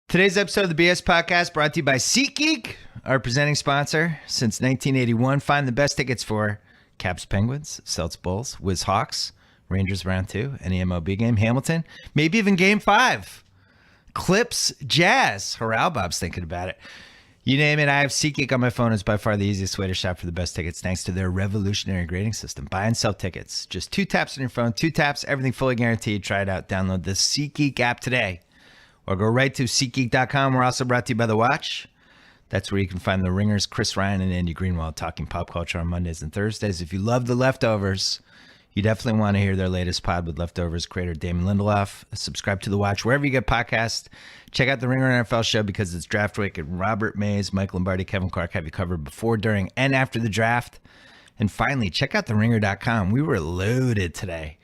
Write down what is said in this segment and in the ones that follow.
Today's episode of the BS Podcast brought to you by SeatGeek, our presenting sponsor since 1981. Find the best tickets for Caps Penguins, Celtics Bulls, Wiz Hawks, Rangers Round 2, any MLB game, Hamilton, maybe even Game 5, Clips, Jazz. Horal Bob's thinking about it. You name it, I have SeatGeek on my phone. It's by far the easiest way to shop for the best tickets thanks to their revolutionary grading system. Buy and sell tickets. Just 2 taps on your phone, 2 taps, everything fully guaranteed. Try it out. Download the SeatGeek app today. Or go right to SeatGeek.com. We're also brought to you by The Watch. That's where you can find the Ringers, Chris Ryan and Andy Greenwald talking pop culture on Mondays and Thursdays. If you love The Leftovers, you definitely want to hear their latest pod with Leftovers creator Damon Lindelof. Subscribe to The Watch wherever you get podcasts. Check out the Ringer NFL show because it's draft week, and Robert Mays, Mike Lombardi, Kevin Clark have you covered before, during, and after the draft. And finally, check out theringer.com. We were loaded today,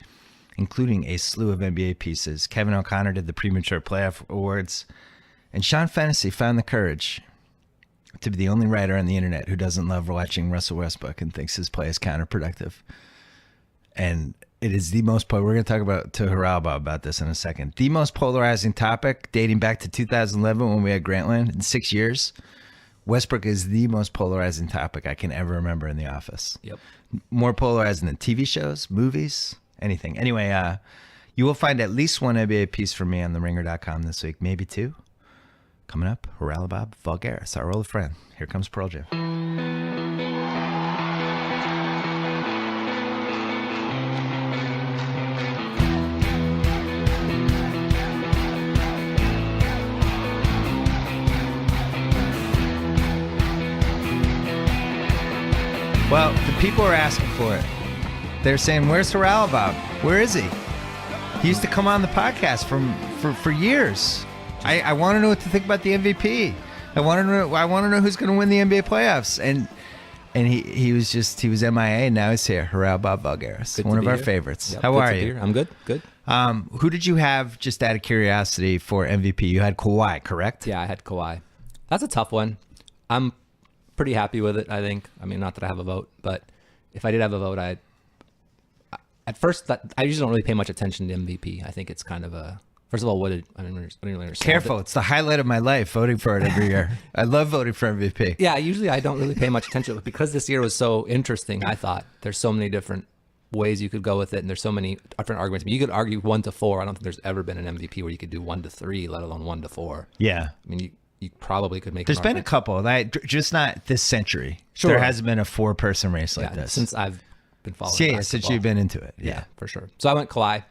including a slew of NBA pieces. Kevin O'Connor did the premature playoff awards, and Sean Fennessy found the courage to be the only writer on the internet who doesn't love watching Russell Westbrook and thinks his play is counterproductive. And it is the most, we're going to talk about to Haralba about this in a second, the most polarizing topic dating back to 2011 when we had Grantland in 6 years. Westbrook is the most polarizing topic I can ever remember in The Office. Yep. More polarizing than TV shows, movies, anything. Anyway, you will find at least one NBA piece from me on theringer.com this week, maybe 2. Coming up, Haralabob Vulgaris, our old friend. Here comes Pearl Jam. Well, the people are asking for it. They're saying, where's Haralabob? Where is he? He used to come on the podcast for years. I want to know what to think about the MVP. I want to know who's going to win the NBA playoffs. And he was MIA. Now he's here. Haralabob Vulgaris, one of our favorites. Yep, How are you? I'm good. Good. Who did you have, just out of curiosity, for MVP? You had Kawhi, correct? Yeah, I had Kawhi. That's a tough one. I'm pretty happy with it, I think. I mean, not that I have a vote, but if I did have a vote, I usually don't really pay much attention to MVP. I think it's kind of a, first of all, I don't really understand. Careful, it's the highlight of my life, voting for it every year. I love voting for MVP. Yeah, usually I don't really pay much attention, but because this year was so interesting, I thought there's so many different ways you could go with it, and there's so many different arguments. I mean, you could argue 1 to 4. I don't think there's ever been an MVP where you could do 1 to 3, let alone 1 to 4. Yeah. I mean, you probably could make. There's been a couple, just not this century. Sure. There hasn't been a 4-person race like this since I've been following. Yeah, since you've been into it. Yeah, for sure. So I went Kawhi.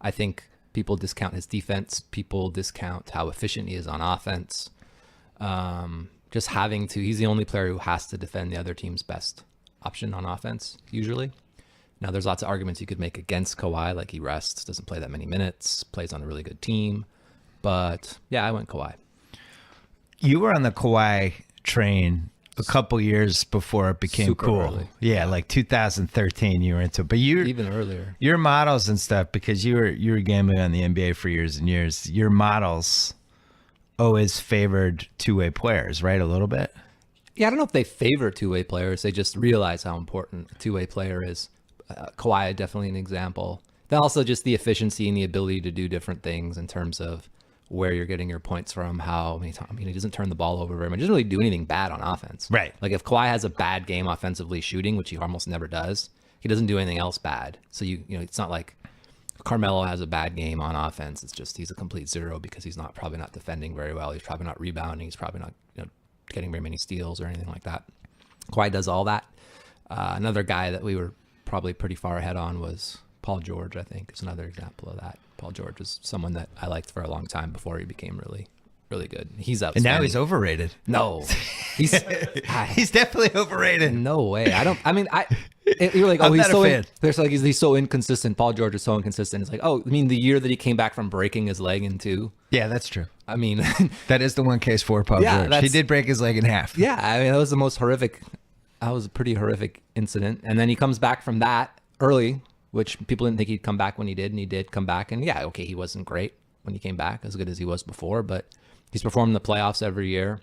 I think people discount his defense. People discount how efficient he is on offense. Just having to, he's the only player who has to defend the other team's best option on offense, usually. Now, there's lots of arguments you could make against Kawhi, like he rests, doesn't play that many minutes, plays on a really good team. But yeah, I went Kawhi. You were on the Kawhi train a couple years before it became Super cool. Early. Yeah, like 2013 you were into it. But even earlier. Your models and stuff, because you were gambling on the NBA for years and years, your models always favored two-way players, right? A little bit? Yeah, I don't know if they favor two-way players. They just realize how important a two-way player is. Kawhi, definitely an example. Then also just the efficiency and the ability to do different things in terms of where you're getting your points from, how many times. I mean, he doesn't turn the ball over very much. He doesn't really do anything bad on offense. Right. Like if Kawhi has a bad game offensively shooting, which he almost never does, he doesn't do anything else bad. So you know, it's not like Carmelo has a bad game on offense. It's just he's a complete zero because he's probably not defending very well. He's probably not rebounding. He's probably not getting very many steals or anything like that. Kawhi does all that. Another guy that we were probably pretty far ahead on was Paul George, I think, is another example of that. Paul George was someone that I liked for a long time before he became really, really good. He's outstanding. And now he's overrated. No, he's definitely overrated. No way. You're like, I'm he's not so a fan. There's like he's so inconsistent. Paul George is so inconsistent. It's like, I mean, the year that he came back from breaking his leg in 2. Yeah, that's true. I mean, that is the one case for Paul George. He did break his leg in half. Yeah, I mean, that was the most horrific. That was a pretty horrific incident. And then he comes back from that early, which people didn't think he'd come back when he did, and he did come back. And yeah, okay, he wasn't great when he came back, as good as he was before, but he's performed in the playoffs every year.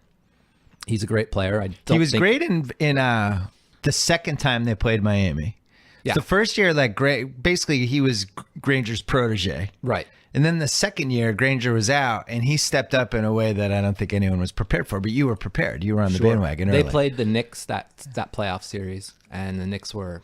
He's a great player. He was great in the second time they played Miami. Yeah. The first year, basically he was Granger's protege. Right. And then the second year, Granger was out, and he stepped up in a way that I don't think anyone was prepared for. But you were prepared. You were on the bandwagon early. They played the Knicks that playoff series, and the Knicks were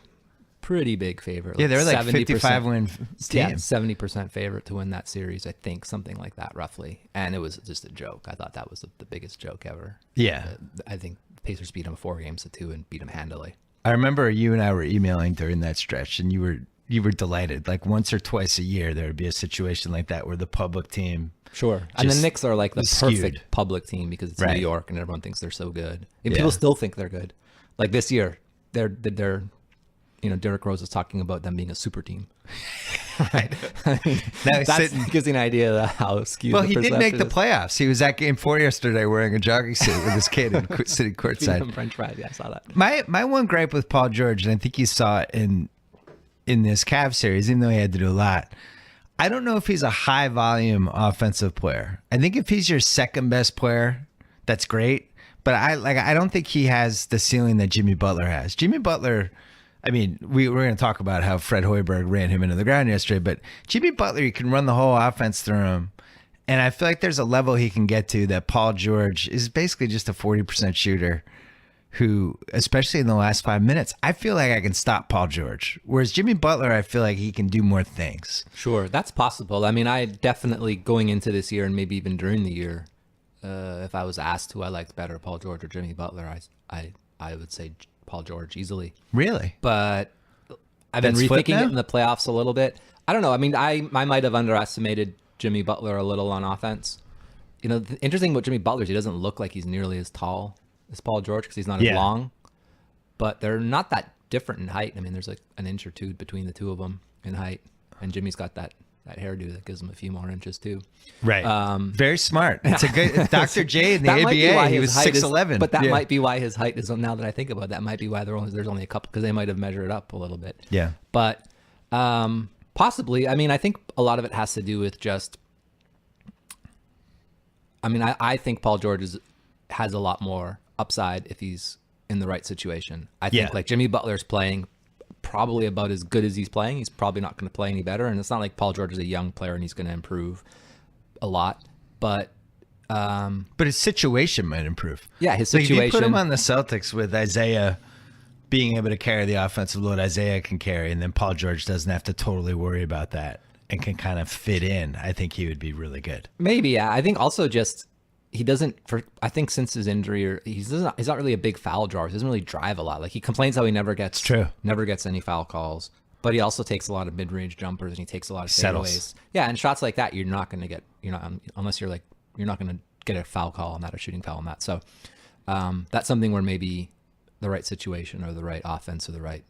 pretty big favorite. Yeah, they were like 55-win team. Yeah, 70% favorite to win that series, I think, something like that, roughly. And it was just a joke. I thought that was the biggest joke ever. Yeah. I think the Pacers beat them 4-2 and beat them handily. I remember you and I were emailing during that stretch, and you were delighted. Like once or twice a year, there would be a situation like that where the public team. Sure. And the Knicks are like the perfect skewed. Public team because it's Right. New York and everyone thinks they're so good. And Yeah. people still think they're good. Like this year, they're Derrick Rose is talking about them being a super team. Right. Now That gives you an idea of how skewed Well, the he did make the perception playoffs. He was at Game 4 yesterday wearing a jogging suit with his kid and sitting is. courtside. French fries. Yeah, I saw that. My one gripe with Paul George, and I think you saw it in this Cavs series, even though he had to do a lot, I don't know if he's a high volume offensive player. I think if he's your second best player, that's great. But I don't think he has the ceiling that Jimmy Butler has. Jimmy Butler, I mean, we're going to talk about how Fred Hoiberg ran him into the ground yesterday, but Jimmy Butler, you can run the whole offense through him. And I feel like there's a level he can get to that Paul George is basically just a 40% shooter who, especially in the last 5 minutes, I feel like I can stop Paul George. Whereas Jimmy Butler, I feel like he can do more things. Sure, that's possible. I mean, I definitely going into this year and maybe even during the year, if I was asked who I liked better, Paul George or Jimmy Butler, I would say Paul George easily. Really? But I've been That's flipped rethinking now? it in the playoffs a little bit. I don't know. I mean, I might have underestimated Jimmy Butler a little on offense. The interesting about Jimmy Butler is he doesn't look like he's nearly as tall as Paul George because he's not as Yeah. long. But they're not that different in height. I mean, there's like an inch or two between the two of them in height. And Jimmy's got that hairdo that gives him a few more inches too. Right. Very smart. It's a good Dr. J in the That might be why ABA. He his was height is- 6'11". But that Yeah. might be why his height is, now that I think about it, that might be why there's only a couple, because they might have measured up a little bit. Yeah. But possibly, I mean, I think a lot of it has to do with just, I mean, I think Paul George has a lot more upside if he's in the right situation. I think Yeah. like Jimmy Butler's playing probably about as good as he's playing. He's probably not going to play any better. And it's not like Paul George is a young player and he's going to improve a lot. But his situation might improve. yeah, his Like if situation. you put him on the Celtics with Isaiah being able to carry the offensive load Isaiah can carry, and then Paul George doesn't have to totally worry about that and can kind of fit in, I think he would be really good. Maybe, yeah. I think also just he doesn't. I think since his injury, or he's not really a big foul drawer. He doesn't really drive a lot. Like he complains how he never gets any foul calls. But he also takes a lot of mid-range jumpers and he takes a lot of fadeaways. Yeah, and shots like that, you're not going to get. Unless you're not going to get a foul call on that or shooting foul on that. So that's something where maybe the right situation or the right offense or the right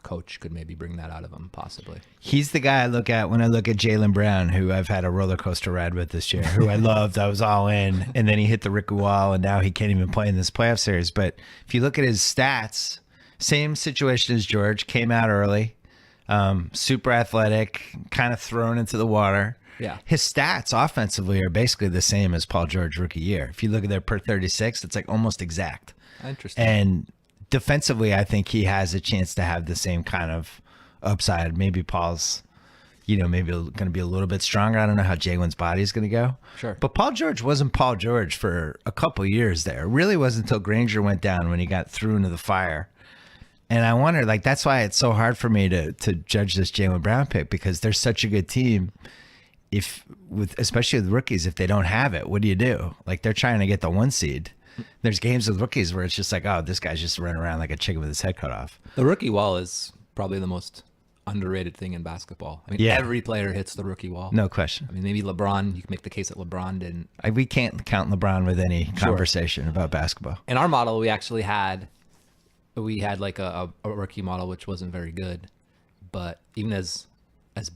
coach could maybe bring that out of him, possibly. He's the guy I look at when I look at Jaylen Brown, who I've had a roller coaster ride with this year, who I loved. I was all in, and then he hit the Ricky wall, and now he can't even play in this playoff series. But if you look at his stats, same situation as George, came out early, super athletic, kind of thrown into the water. Yeah. His stats offensively are basically the same as Paul George rookie year. If you look at their per 36, it's like almost exact. Interesting. And defensively, I think he has a chance to have the same kind of upside. Maybe Paul's, maybe going to be a little bit stronger. I don't know how Jalen's body is going to go. Sure. But Paul George wasn't Paul George for a couple years there. It really wasn't until Granger went down when he got through into the fire. And I wonder, that's why it's so hard for me to judge this Jaylen Brown pick, because they're such a good team. Especially with rookies, if they don't have it, what do you do? Like they're trying to get the 1 seed. There's games with rookies where it's just like, oh, this guy's just running around like a chicken with his head cut off. The rookie wall is probably the most underrated thing in basketball. I mean, every player hits the rookie wall. No question. I mean, maybe LeBron, you can make the case that LeBron didn't. We can't count LeBron with any conversation about basketball. In our model, we actually had like a rookie model, which wasn't very good. But even as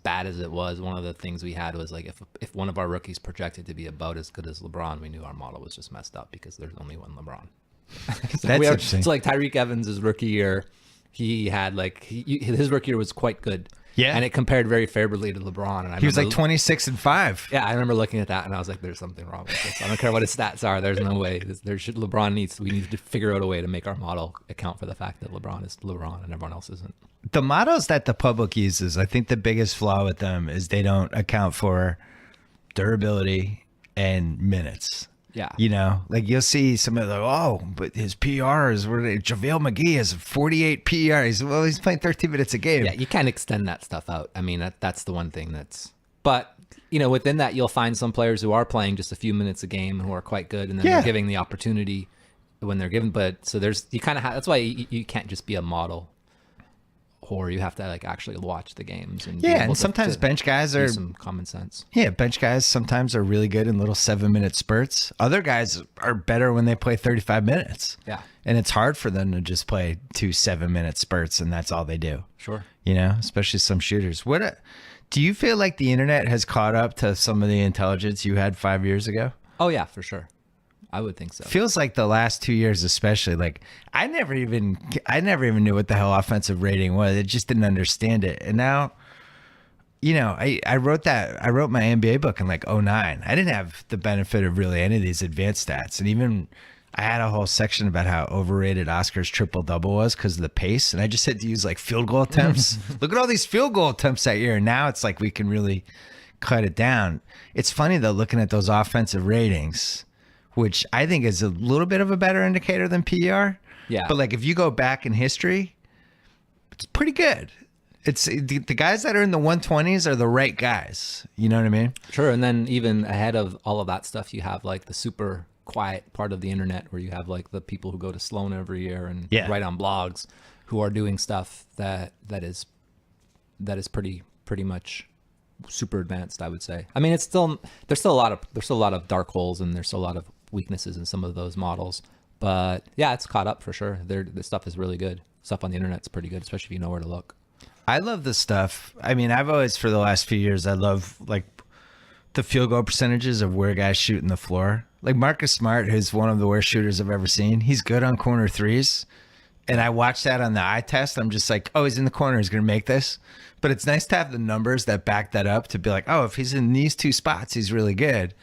bad as it was, one of the things we had was like if one of our rookies projected to be about as good as LeBron, we knew our model was just messed up because there's only one LeBron. That's interesting. So like Tyreek Evans' rookie year, he had his rookie year was quite good. Yeah. And it compared very favorably to LeBron. And he was like 26-5. Yeah, I remember looking at that and I was like, there's something wrong with this. I don't care what his stats are. There's no way. We need to figure out a way to make our model account for the fact that LeBron is LeBron and everyone else isn't. The models that the public uses, I think the biggest flaw with them is they don't account for durability and minutes. Yeah. You know, like you'll see somebody like, oh, but his PRs were JaVale McGee has 48 PRs. Well, he's playing 13 minutes a game. Yeah, you can't extend that stuff out. I mean, that's the one thing but you know, within that, you'll find some players who are playing just a few minutes a game who are quite good, and then they're giving the opportunity when they're given. But so you kind of have, that's why you can't just be a model whore. You have to like actually watch the games and and sometimes bench guys are some common sense. Yeah, bench guys sometimes are really good in little 7-minute spurts. Other guys are better when they play 35 minutes. Yeah. And it's hard for them to just play 2 7-minute spurts and that's all they do. Sure. You know, especially some shooters. Do you feel like the internet has caught up to some of the intelligence you had 5 years ago? Oh yeah, for sure. I would think so. Feels like the last 2 years, especially. Like I never even knew what the hell offensive rating was. I just didn't understand it. And now, you know, I wrote my NBA book in like 2009. I didn't have the benefit of really any of these advanced stats. And even I had a whole section about how overrated Oscar's triple-double was because of the pace. And I just had to use like field goal attempts. Look at all these field goal attempts that year. And now it's like we can really cut it down. It's funny though, looking at those offensive ratings, which I think is a little bit of a better indicator than PER. Yeah. But like if you go back in history, it's pretty good. It's the guys that are in the 120s are the right guys. You know what I mean? Sure. And then even ahead of all of that stuff, you have like the super quiet part of the internet where you have like the people who go to Sloan every year and write on blogs who are doing stuff that is pretty much super advanced, I would say. I mean, there's still a lot of dark holes and there's still a lot of weaknesses in some of those models, but yeah, it's caught up for sure. The stuff is really good. Stuff on the internet's pretty good, especially if you know where to look. I love the stuff. I mean, I've always, for the last few years, I love like the field goal percentages of where guys shoot in the floor. Like Marcus Smart, who's one of the worst shooters I've ever seen. He's good on corner threes. And I watched that on the eye test. I'm just like, oh, he's in the corner. He's going to make this. But it's nice to have the numbers that back that up to be like, oh, if he's in these two spots, he's really good.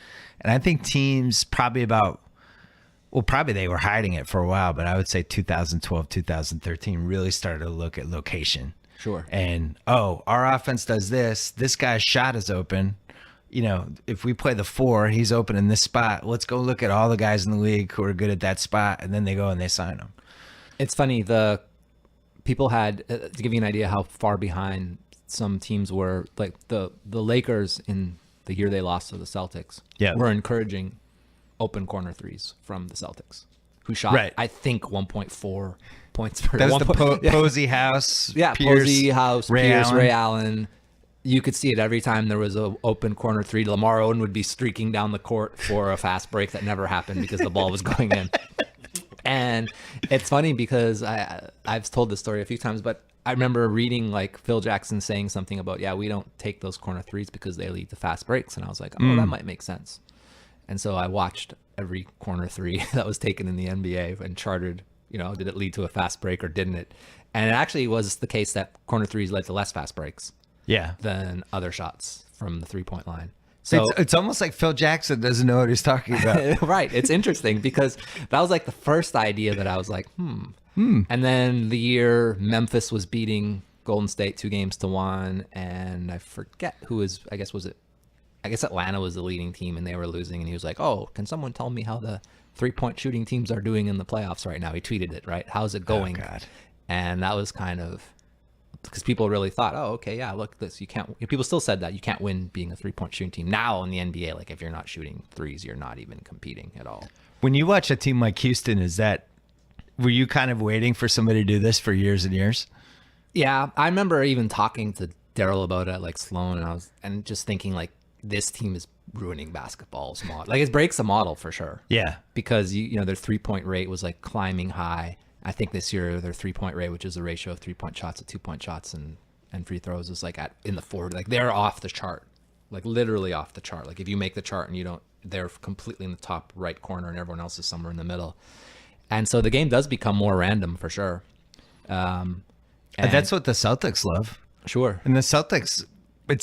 And I think teams probably they were hiding it for a while, but I would say 2012, 2013 really started to look at location. Sure. And, oh, our offense does this. This guy's shot is open. You know, if we play the 4, he's open in this spot. Let's go look at all the guys in the league who are good at that spot. And then they go and they sign them. It's funny. The people had, to give you an idea how far behind some teams were, like the Lakers in the year they lost to the Celtics were encouraging open corner threes from the Celtics, who shot, I think, 1.4 points per. That was the Posey House. Yeah, Pierce, Posey House, Ray Allen. You could see it every time there was an open corner three. Lamar Odom would be streaking down the court for a fast break that never happened because the ball was going in. And it's funny because I've told this story a few times, but I remember reading like Phil Jackson saying something about, we don't take those corner threes because they lead to fast breaks. And I was like, oh, that might make sense. And so I watched every corner three that was taken in the NBA and charted, did it lead to a fast break or didn't it? And it actually was the case that corner threes led to less fast breaks than other shots from the 3-point line. So it's almost like Phil Jackson doesn't know what he's talking about. Right. It's interesting because that was like the first idea that I was like, And then the year Memphis was beating Golden State 2-1, and I forget who was, I guess Atlanta was the leading team and they were losing, and he was like, oh, can someone tell me how the 3-point shooting teams are doing in the playoffs right now? He tweeted it, right? How's it going? Oh, God. And that was kind of, because people really thought, oh, okay, look, this, you can't, people still said that you can't win being a 3-point shooting team. Now in the NBA, like if you're not shooting threes, you're not even competing at all. When you watch a team like Houston, were you kind of waiting for somebody to do this for years and years? Yeah, I remember even talking to Daryl about it at like Sloan, and just thinking like, this team is ruining basketball's model. Like it breaks the model for sure. Yeah. Because their 3-point rate was like climbing high. I think this year their 3-point rate, which is the ratio of 3-point shots to 2-point shots and free throws, is like in the 40. Like they're off the chart. Like literally off the chart. Like if you make the chart and they're completely in the top right corner and everyone else is somewhere in the middle. And so the game does become more random for sure. And that's what the Celtics love. Sure. And the Celtics, it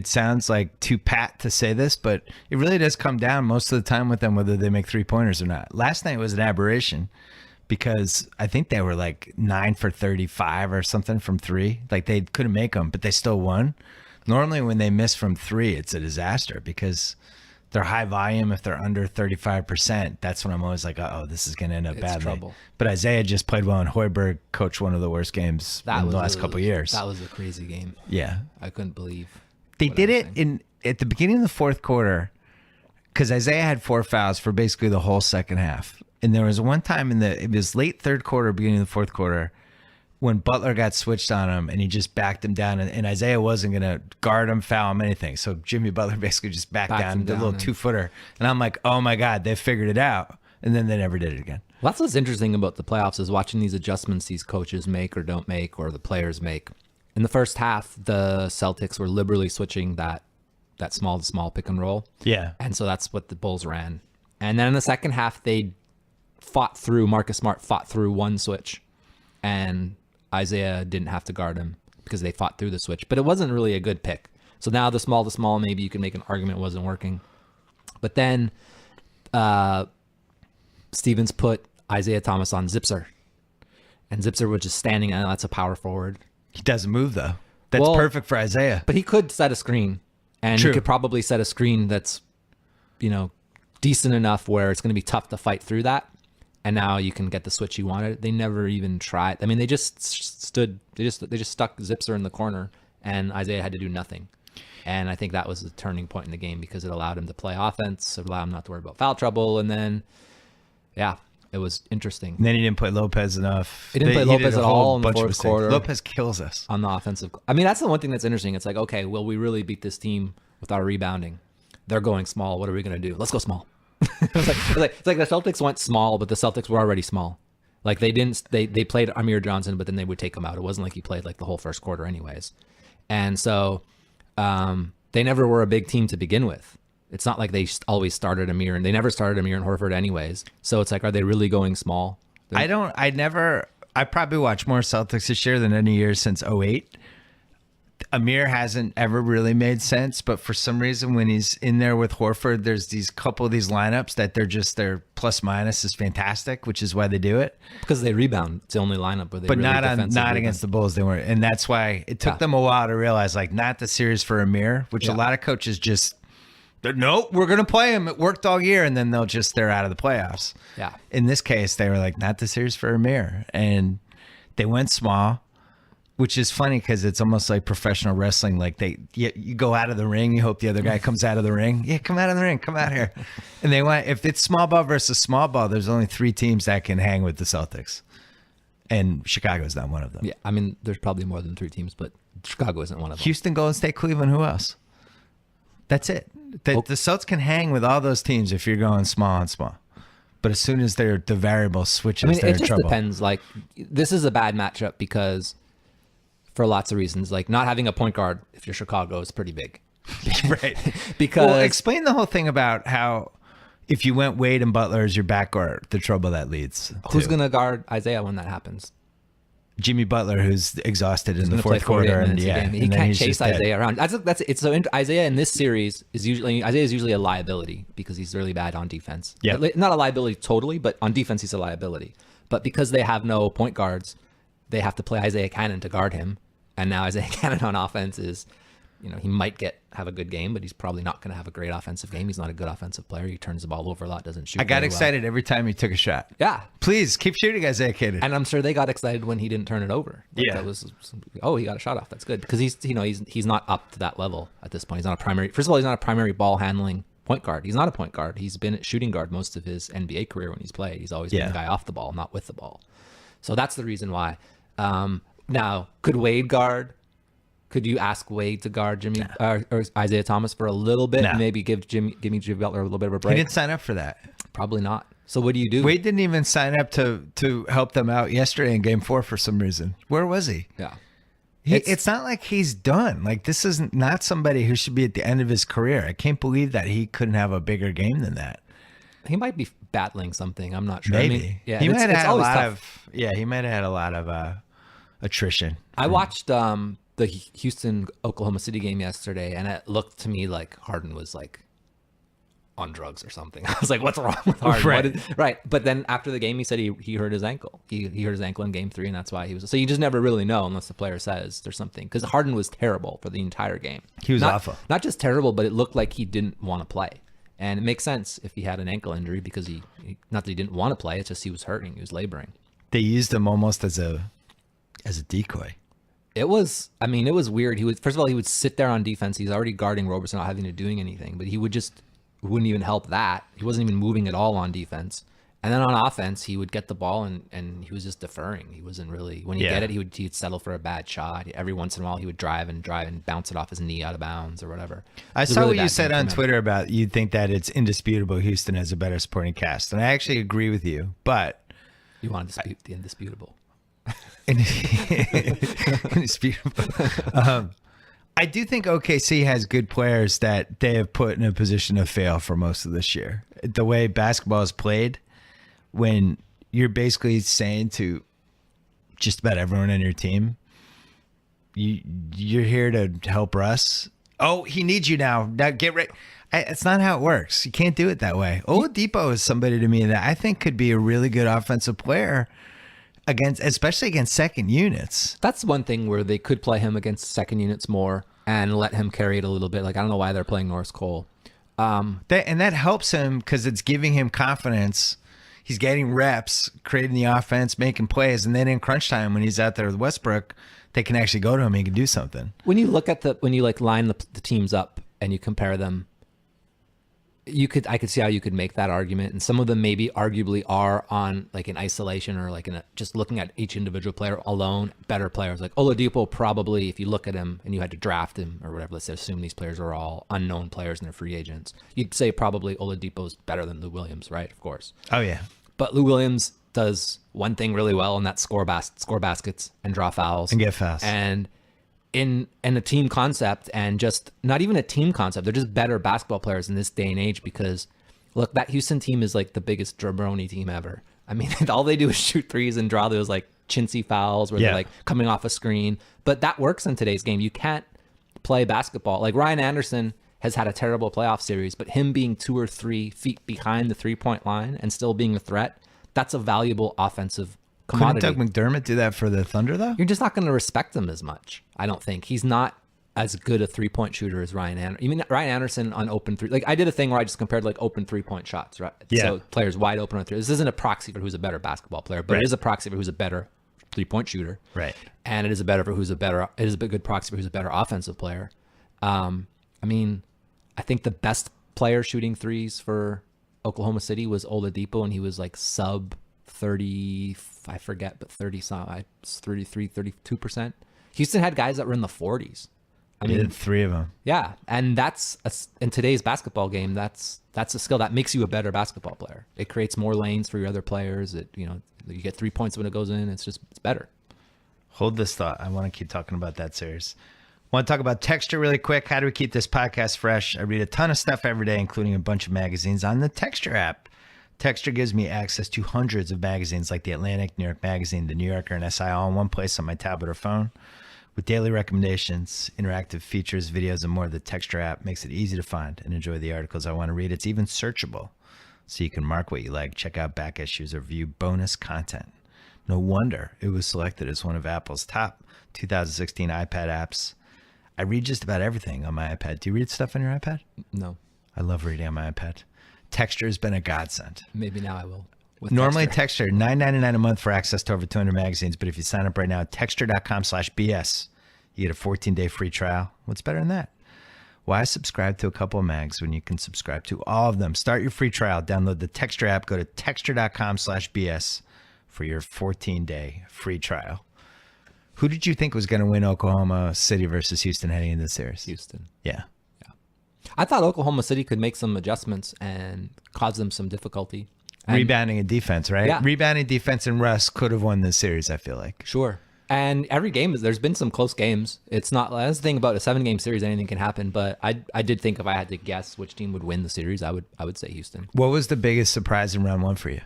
sounds like too pat to say this, but it really does come down most of the time with them whether they make 3-pointers or not. Last night was an aberration because I think they were like 9 for 35 or something from 3. Like they couldn't make them, but they still won. Normally when they miss from 3, it's a disaster because they're high volume. If they're under 35%, that's when I'm always like, oh, this is going to end up badly. Trouble. But Isaiah just played well, and Hoiberg coached one of the worst games in the last couple of years. That was a crazy game. Yeah. I couldn't believe. They did it at the beginning of the fourth quarter because Isaiah had 4 fouls for basically the whole second half. And there was one time it was late third quarter, beginning of the fourth quarter, when Butler got switched on him and he just backed him down, and Isaiah wasn't going to guard him, foul him, anything. So Jimmy Butler basically just backed down, did a little 2-footer. And I'm like, oh my God, they figured it out. And then they never did it again. Well, that's what's interesting about the playoffs is watching these adjustments these coaches make or don't make, or the players make. In the first half, the Celtics were liberally switching that small to small pick and roll. Yeah. And so that's what the Bulls ran. And then in the second half, Marcus Smart fought through one switch, and Isaiah didn't have to guard him because they fought through the switch. But it wasn't really a good pick. So now the small to small, maybe you can make an argument wasn't working. But then Stevens put Isaiah Thomas on Zipser. And Zipser was just standing, and that's a power forward. He doesn't move, though. That's perfect for Isaiah. But he could set a screen. And True. he could probably set a screen that's, decent enough where it's going to be tough to fight through that. And now you can get the switch you wanted. They never even tried. I mean, they just stood. They just stuck Zipser in the corner, and Isaiah had to do nothing. And I think that was the turning point in the game because it allowed him to play offense. It allowed him not to worry about foul trouble. And then, it was interesting. And then he didn't play Lopez enough. He didn't play Lopez at all in the fourth quarter. Lopez kills us on the offensive. I mean, that's the one thing that's interesting. It's like, okay, will we really beat this team with our rebounding? They're going small. What are we going to do? Let's go small. it's like the Celtics went small, but the Celtics were already small. Like they played Amir Johnson, but then they would take him out. It wasn't like he played like the whole first quarter anyways. And so they never were a big team to begin with. It's not like they always started Amir, and they never started Amir and Horford anyways. So it's like, are they really going small? I probably watched more Celtics this year than any year since 2008. Amir hasn't ever really made sense, but for some reason when he's in there with Horford, there's these couple of these lineups that their plus minus is fantastic, which is why they do it. Because they rebound. It's the only lineup where they but really not against the Bulls. They weren't, and that's why it took them a while to realize like not the series for Amir, which a lot of coaches just nope, we're gonna play him. It worked all year, and then they're out of the playoffs. Yeah. In this case, they were like not the series for Amir, and they went small. Which is funny because it's almost like professional wrestling. Like you go out of the ring, you hope the other guy comes out of the ring. Yeah, come out of the ring, come out here. And if it's small ball versus small ball, there's only 3 teams that can hang with the Celtics, and Chicago's not one of them. Yeah, I mean, there's probably more than 3 teams, but Chicago isn't one of them. Houston, Golden State, Cleveland. Who else? That's it. The Celtics can hang with all those teams if you're going small and small. But as soon as the variable switches, they're in trouble. It just depends. Like this is a bad matchup because. For lots of reasons, like not having a point guard if you're Chicago is pretty big. Right. Because explain the whole thing about how if you went Wade and Butler as your backcourt, the trouble that leads. Who's going to guard Isaiah when that happens? Jimmy Butler, who's exhausted in the fourth quarter, and he can't chase Isaiah around. It's so Isaiah in this series is usually a liability because he's really bad on defense. Yeah, not a liability totally, but on defense he's a liability. But because they have no point guards, they have to play Isaiah Cannon to guard him. And now Isaiah Cannon on offense is, he might have a good game, but he's probably not going to have a great offensive game. He's not a good offensive player. He turns the ball over a lot, doesn't shoot. I got excited every time he took a shot. Yeah. Please keep shooting Isaiah Cannon. And I'm sure they got excited when he didn't turn it over. Like yeah. He got a shot off. That's good. Because he's not up to that level at this point. First of all, he's not a primary ball handling point guard. He's not a point guard. He's been a shooting guard most of his NBA career when he's played. He's always been a guy off the ball, not with the ball. So that's the reason why. Now, could Wade guard? Could you ask Wade to guard Jimmy or Isaiah Thomas for a little bit and maybe give Jimmy Butler a little bit of a break? He didn't sign up for that. Probably not. So what do you do? Wade didn't even sign up to help them out yesterday in Game 4 for some reason. Where was he? Yeah. It's not like he's done. Like this is not somebody who should be at the end of his career. I can't believe that he couldn't have a bigger game than that. He might be battling something. I'm not sure. Maybe. He might have had a lot of attrition. I watched the Houston Oklahoma City game yesterday, and it looked to me like Harden was like on drugs or something. I was like, what's wrong with Harden? Right. But then after the game, he said he hurt his ankle. He hurt his ankle in game 3, and that's why he was. So you just never really know unless the player says there's something. Because Harden was terrible for the entire game. He was awful. Not just terrible, but it looked like he didn't want to play. And it makes sense if he had an ankle injury because he not that he didn't want to play, it's just he was hurting. He was laboring. They used him almost as a decoy. It was weird. First of all, he would sit there on defense. He's already guarding Roberson, not having to doing anything, but he wouldn't even help that. He wasn't even moving at all on defense. And then on offense, he would get the ball and he was just deferring. He wasn't really, when he'd get it, he'd settle for a bad shot. Every once in a while, he would drive and bounce it off his knee out of bounds or whatever. I saw what you said on Twitter about you think that it's indisputable Houston has a better supporting cast. And I actually agree with you, but you want to dispute the indisputable. Indisputable. I do think OKC has good players that they have put in a position to fail for most of this year. The way basketball is played, when you're basically saying to just about everyone on your team, you're here to help Russ. Oh, he needs you now. Now get ready. It's not how it works. You can't do it that way. Oladipo is somebody to me that I think could be a really good offensive player especially against second units. That's one thing where they could play him against second units more and let him carry it a little bit. Like, I don't know why they're playing Norris Cole. That helps him because it's giving him confidence. He's getting reps, creating the offense, making plays, and then in crunch time when he's out there with Westbrook, they can actually go to him and he can do something. When you look at line the teams up and you compare them, I could see how you could make that argument, and some of them maybe arguably are on like in isolation or like just looking at each individual player alone, better players. Like Oladipo, probably if you look at him and you had to draft him or whatever, let's assume these players are all unknown players and they're free agents, you'd say probably Oladipo's better than Lou Williams, right? Of course. Oh yeah. But Lou Williams does one thing really well, and that's score baskets and draw fouls and get fouls. And in a team concept, and just not even a team concept, they're just better basketball players in this day and age because look, that Houston team is like the biggest jabroni team ever. I mean, all they do is shoot threes and draw those like chintzy fouls where they're like coming off a screen. But that works in today's game. You can't play basketball. Like Ryan Anderson has had a terrible playoff series, but him being 2 or 3 feet behind the 3-point line and still being a threat, that's a valuable offensive commodity. Couldn't Doug McDermott do that for the Thunder though? You're just not going to respect him as much. I don't think he's not as good a 3-point shooter as Ryan Anderson. You mean Ryan Anderson on open three? Like I did a thing where I just compared like open 3-point shots, right? Yeah. So players wide open on three. This isn't a proxy for who's a better basketball player, but it is a proxy for who's a better 3-point shooter. Right. And it is a good proxy for who's a better offensive player. I mean, I think the best player shooting threes for Oklahoma City was Oladipo, and he was like sub 30, I forget, but 33, 32%. Houston had guys that were in the 40s. I mean, 3 of them. Yeah, and in today's basketball game, that's a skill that makes you a better basketball player. It creates more lanes for your other players. You get 3 points when it goes in. It's better. Hold this thought. I want to keep talking about that series. I want to talk about Texture really quick. How do we keep this podcast fresh? I read a ton of stuff every day, including a bunch of magazines on the Texture app. Texture gives me access to hundreds of magazines like The Atlantic, New York Magazine, The New Yorker, and SI all in one place on my tablet or phone. With daily recommendations, interactive features, videos, and more, the Texture app makes it easy to find and enjoy the articles I want to read. It's even searchable, so you can mark what you like, check out back issues, or view bonus content. No wonder it was selected as one of Apple's top 2016 iPad apps. I read just about everything on my iPad. Do you read stuff on your iPad? No. I love reading on my iPad. Texture has been a godsend. Maybe now I will. Normally Texture, $9.99 a month for access to over 200 magazines, but if you sign up right now at texture.com/BS, you get a 14-day free trial. What's better than that? Why subscribe to a couple of mags when you can subscribe to all of them? Start your free trial. Download the Texture app. Go to texture.com/BS for your 14-day free trial. Who did you think was going to win Oklahoma City versus Houston heading into the series? Houston. Yeah. I thought Oklahoma City could make some adjustments and cause them some difficulty. Rebounding and defense, right? Yeah. Rebounding, defense, and Russ could have won this series, I feel like. Sure. And every game, there's been some close games. It's not, that's the thing about a 7-game series, anything can happen. But I did think if I had to guess which team would win the series, I would say Houston. What was the biggest surprise in round one for you?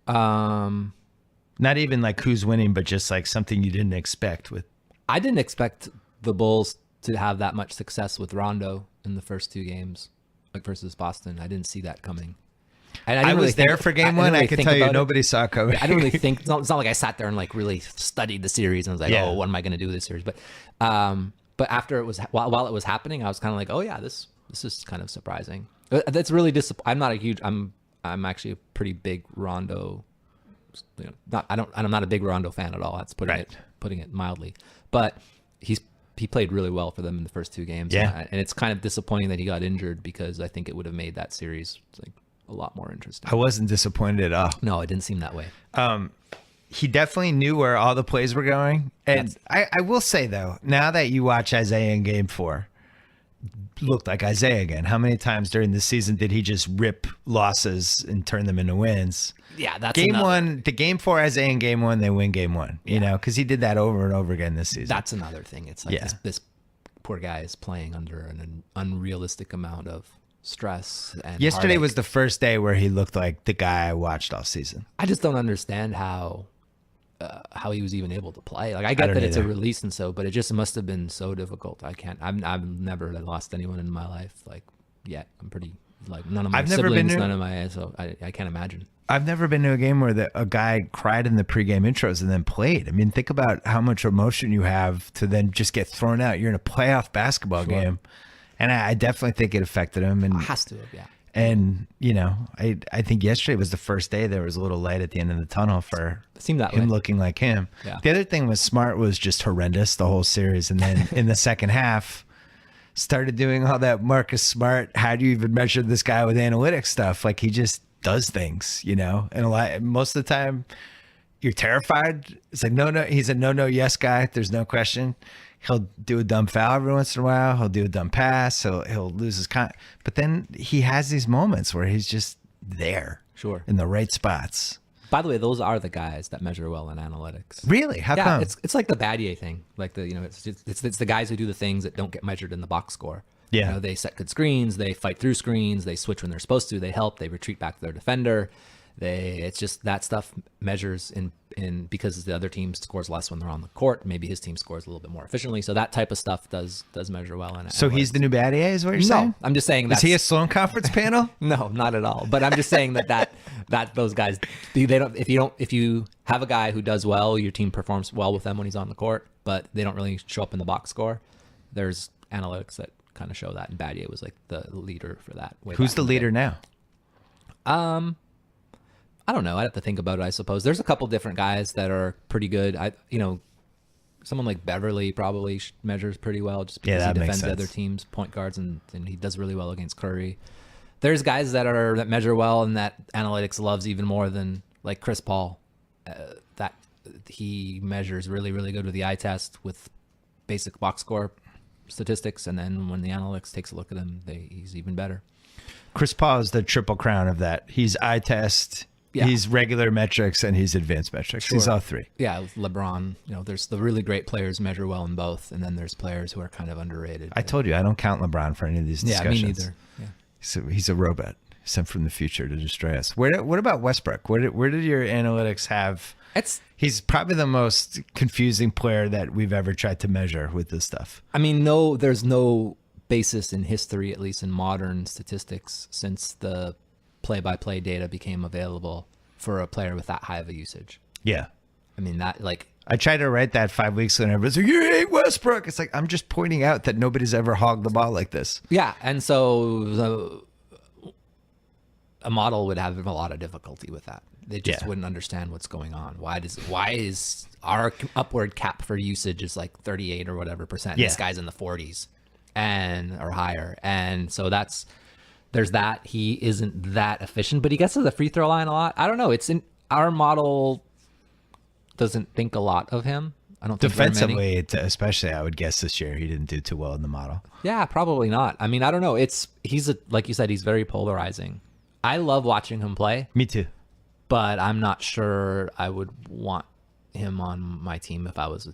Not even like who's winning, but just like something you didn't expect with. I didn't expect the Bulls to have that much success with Rondo in the first 2 games. like versus Boston. I didn't see that coming. And I was there for game one. I can tell you nobody saw it coming. I didn't really think. It's not like I sat there and like really studied the series and was like, oh, what am I going to do with this series? But after it was while it was happening, I was kind of like, oh yeah, this is kind of surprising. That's really I'm not a huge. I'm actually a pretty big Rondo. You know, I'm not a big Rondo fan at all. That's putting it mildly. But he played really well for them in the first 2 games. Yeah, and it's kind of disappointing that he got injured because I think it would have made that series like a lot more interesting. I wasn't disappointed at all. No, it didn't seem that way. He definitely knew where all the plays were going. And I will say, though, now that you watch Isaiah in game 4, looked like Isaiah again. How many times during the season did he just rip losses and turn them into wins? Yeah, that's game 1. The game 4 Isaiah in game 1, they win game 1. You know, because he did that over and over again this season. That's another thing. It's like this poor guy is playing under an unrealistic amount of stress. And yesterday heartache. was the first day where he looked like the guy I watched all season. I just don't understand how he was even able to play. Like I get that it's a release and so, but it just must have been so difficult. I've never lost anyone in my life like yet. I'm pretty like none of my siblings, none of my, so I can't imagine. I've never been to a game where a guy cried in the pregame intros and then played. I mean, think about how much emotion you have to then just get thrown out. You're in a playoff basketball game. And I definitely think it affected him. And it has to have, yeah. And, you know, I think yesterday was the first day there was a little light at the end of the tunnel for him looking like him. Yeah. The other thing was Smart was just horrendous the whole series. And then in the second half, started doing all that Marcus Smart, how do you even measure this guy with analytics stuff? Like he just does things, you know, and most of the time you're terrified. It's like, no, he's a no, yes guy. There's no question. He'll do a dumb foul every once in a while. He'll do a dumb pass. He'll lose his but then he has these moments where he's just there, in the right spots. By the way, those are the guys that measure well in analytics. Really? How come? It's like the Battier thing. Like it's the guys who do the things that don't get measured in the box score. Yeah. You know, they set good screens. They fight through screens. They switch when they're supposed to. They help. They retreat back to their defender. It's just that stuff measures in because the other team scores less when they're on the court. Maybe his team scores a little bit more efficiently. So that type of stuff does measure well. So he's the new Battier, is what you're saying? No, I'm just saying. Is he a Sloan Conference panel? No, not at all. But I'm just saying that those guys, they don't. If you have a guy who does well, your team performs well with them when he's on the court, but they don't really show up in the box score. There's analytics that kind of show that, and Battier was like the leader for that. Who's the leader now? I don't know. I'd have to think about it, I suppose. There's a couple different guys that are pretty good. Someone like Beverly probably measures pretty well just because he defends the other team's point guards and he does really well against Curry. There's guys that measure well and that analytics loves even more than like Chris Paul. That he measures really, really good with the eye test with basic box score statistics, and then when the analytics takes a look at him, he's even better. Chris Paul is the triple crown of that. He's eye test. Yeah. He's regular metrics and he's advanced metrics. Sure. He's all three. Yeah, LeBron, there's the really great players measure well in both, and then there's players who are kind of underrated. I told you, I don't count LeBron for any of these discussions. Yeah, me neither. Yeah. So he's a robot sent from the future to destroy us. What about Westbrook? Where did your analytics have? He's probably the most confusing player that we've ever tried to measure with this stuff. I mean, there's no basis in history, at least in modern statistics, since the play-by-play data became available for a player with that high of a usage. Yeah. I mean, I tried to write that 5 weeks ago and everyone's like, you hate Westbrook. It's like, I'm just pointing out that nobody's ever hogged the ball like this. Yeah, and so a model would have a lot of difficulty with that. They just wouldn't understand what's going on. Why is our upward cap for usage is like 38 or whatever percent? This guy's in the 40s or higher. And so there's that. He isn't that efficient, but he gets to the free throw line a lot. I don't know. Our model doesn't think a lot of him. I don't think defensively, especially I would guess this year he didn't do too well in the model. Yeah, probably not. I mean, I don't know. He's like you said, he's very polarizing. I love watching him play. Me too. But I'm not sure I would want him on my team if I was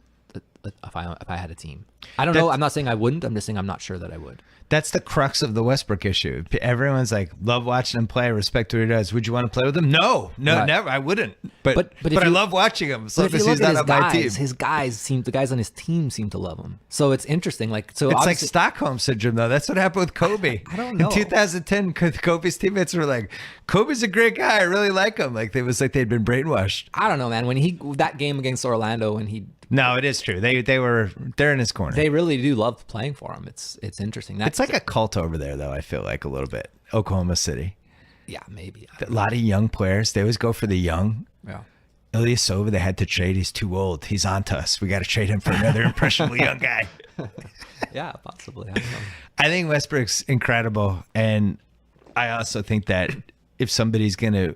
if I had a team. I don't know. I'm not saying I wouldn't. I'm just saying I'm not sure that I would. That's the crux of the Westbrook issue. Everyone's like, love watching him play, respect what he does. Would you want to play with him? No, Right. never. I wouldn't. But if I you- love watching him. So But if you because look he's at not his on my guys, team. the guys on his team seem to love him. So it's interesting. Like, so It's like obviously- Stockholm syndrome, though. That's what happened with Kobe. I don't know. In 2010, Kobe's teammates were like, "Kobe's a great guy. I really like him." Like, it was like they'd been brainwashed. I don't know, man. When that game against Orlando, when No, it is true. They're in his corner. they really do love playing for him. It's interesting. It's like a cult over there, though. I feel like a little bit. Oklahoma City. yeah, maybe. A lot of young players. They always go for the young. Yeah. Ilyasova, they had to trade. He's too old. He's on to us. We got to trade him for another impressionable young guy. Yeah, possibly. I don't know. I think Westbrook's incredible. And I also think that if somebody's going to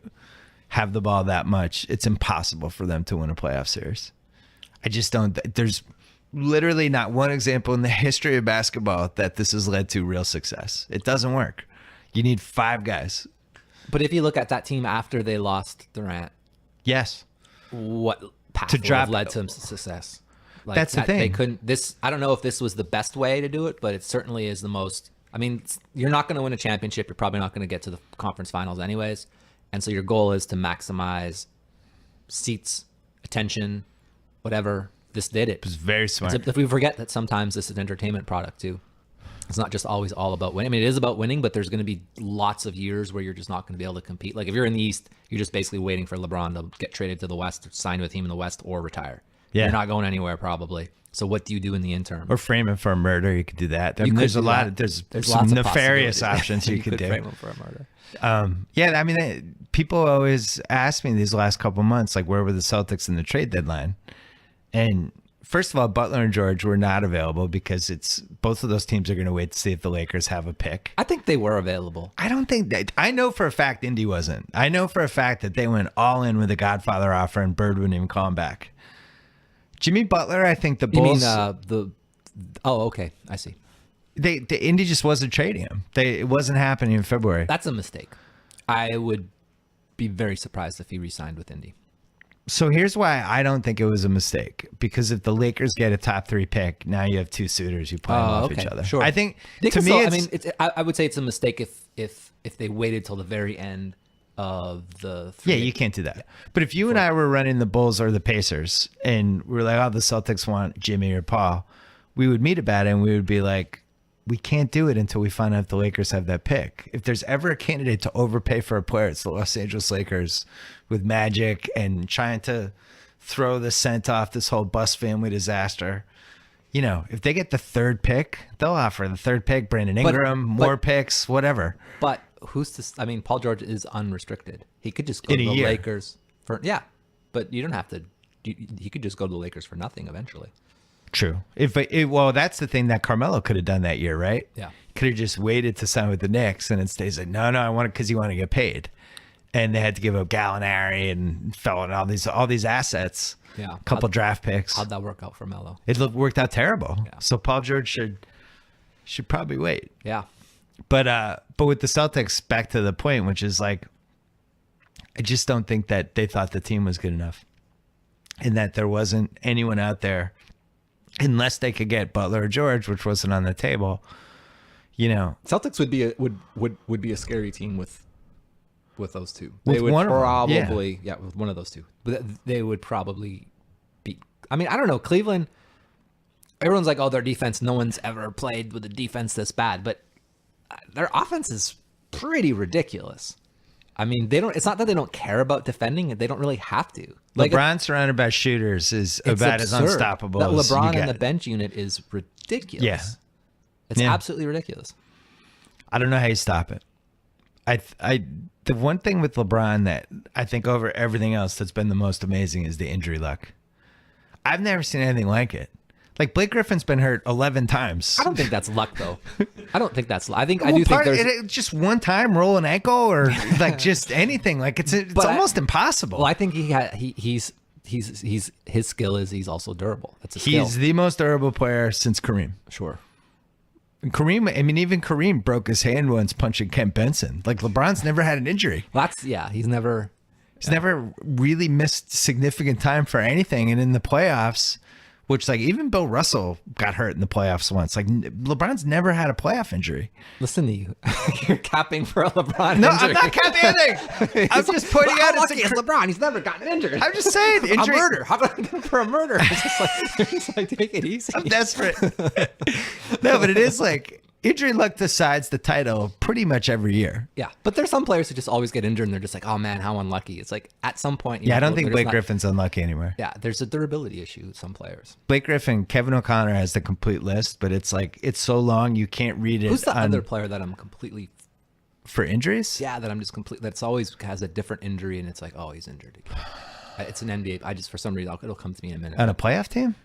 have the ball that much, it's impossible for them to win a playoff series. I just don't. There's literally not one example in the history of basketball that this has led to real success. It doesn't work. You need 5 guys. But if you look at that team after they lost Durant, Yes. what path To would drop- have led to success? Like That's the thing. They couldn't. I don't know if this was the best way to do it, but it certainly is the most. I mean, you're not going to win a championship. You're probably not going to get to the conference finals anyways. And so your goal is to maximize seats, attention, whatever. This did it. It was very smart. If we forget that sometimes this is an entertainment product too. It's not just always all about winning. I mean, it is about winning, but there's going to be lots of years where you're just not going to be able to compete. Like if you're in the East, you're just basically waiting for LeBron to get traded to the West, or sign with a team in the West, or retire. Yeah. You're not going anywhere probably. So what do you do in the interim? Or frame him for a murder. You could do that. I You mean, could there's a do lot. that. There's There's some lots of nefarious possibilities. options you could do. frame him for a murder. Yeah, I mean, people always ask me these last couple months, like, where were the Celtics in the trade deadline? And first of all, Butler and George were not available because both of those teams are going to wait to see if the Lakers have a pick. I think they were available. I don't think that. I know for a fact Indy wasn't. I know for a fact that they went all in with a Godfather offer, and Bird wouldn't even call him back. Jimmy Butler, I think the You mean Bulls. Oh, okay. I see. The Indy just wasn't trading him. It wasn't happening in February. That's a mistake. I would be very surprised if he re-signed with Indy. So here's why I don't think it was a mistake. Because if the Lakers get a top 3 pick, now you have 2 suitors. You play them off each other. Sure. I think They to can me, still- I would say it's a mistake if they waited till the very end of the. yeah, you can't do that. But if you and I were running the Bulls or the Pacers, and we're like, oh, the Celtics want Jimmy or Paul, we would meet about it, and we would be like, we can't do it until we find out if the Lakers have that pick. If there's ever a candidate to overpay for a player, it's the Los Angeles Lakers with Magic and trying to throw the scent off this whole bust family disaster. You know, if they get the 3rd pick, they'll offer the 3rd pick, Brandon Ingram, more picks, whatever. But who's to? I mean, Paul George is unrestricted. He could just go In to a the year. Lakers for but you don't have to. He could just go to the Lakers for nothing eventually. True. Well, that's the thing that Carmelo could have done that year, right? Yeah. Could have just waited to sign with the Knicks, and instead he's like, no, I want it because you want to get paid, and they had to give up Gallinari and Felon, all these assets. Yeah. A couple draft picks. How'd that work out for Melo? It worked out terrible. Yeah. So Paul George should probably wait. Yeah. But with the Celtics, back to the point, which is like, I just don't think that they thought the team was good enough, and that there wasn't anyone out there, unless they could get Butler or George, which wasn't on the table. You know, Celtics would be a scary team with those two. With They would one of them, probably with one of those two. But they would probably beat. I mean, I don't know. Cleveland. Everyone's like, oh, their defense. No one's ever played with a defense this bad, but their offense is pretty ridiculous. I mean, they don't. It's not that they don't care about defending; they don't really have to. Like LeBron surrounded by shooters is it's about as absurd. unstoppable That as you LeBron get. and the bench unit is ridiculous. Yeah. It's Yeah. absolutely ridiculous. I don't know how you stop it. The one thing with LeBron that I think over everything else that's been the most amazing is the injury luck. I've never seen anything like it. Like Blake Griffin's been hurt 11 times. I don't think that's luck, though. I don't think that's luck. I do Well, think there's. just one time roll an ankle or like just anything. Like it's But almost impossible. Well, I think his skill is he's also durable. That's a skill. He's the most durable player since Kareem. Sure. And Kareem, I mean, even Kareem broke his hand once punching Kent Benson. Like LeBron's never had an injury. He's never. He's never really missed significant time for anything. And in the playoffs, Which, like, even Bill Russell got hurt in the playoffs once. Like, LeBron's never had a playoff injury. Listen to you. You're capping for a LeBron No, injury. I'm not capping anything. I'm just pointing out how it's lucky is LeBron? He's never gotten injured. I'm just saying, A injury. murder. How about for a murder? It's like take it easy. I'm desperate. No, but it is like injury luck decides the title pretty much every year. Yeah, but there's some players who just always get injured and they're just like, oh man, how unlucky. It's like at some point. Yeah, I don't think Blake Griffin's unlucky anymore. Yeah, there's a durability issue with some players. Blake Griffin, Kevin O'Connor has the complete list, but it's like it's so long you can't read it. Who's the other player that I'm completely for injuries? Yeah, that I'm just that's always has a different injury and it's like, oh, he's injured again. It's an NBA. I just for some reason it'll come to me in a minute. On a playoff team?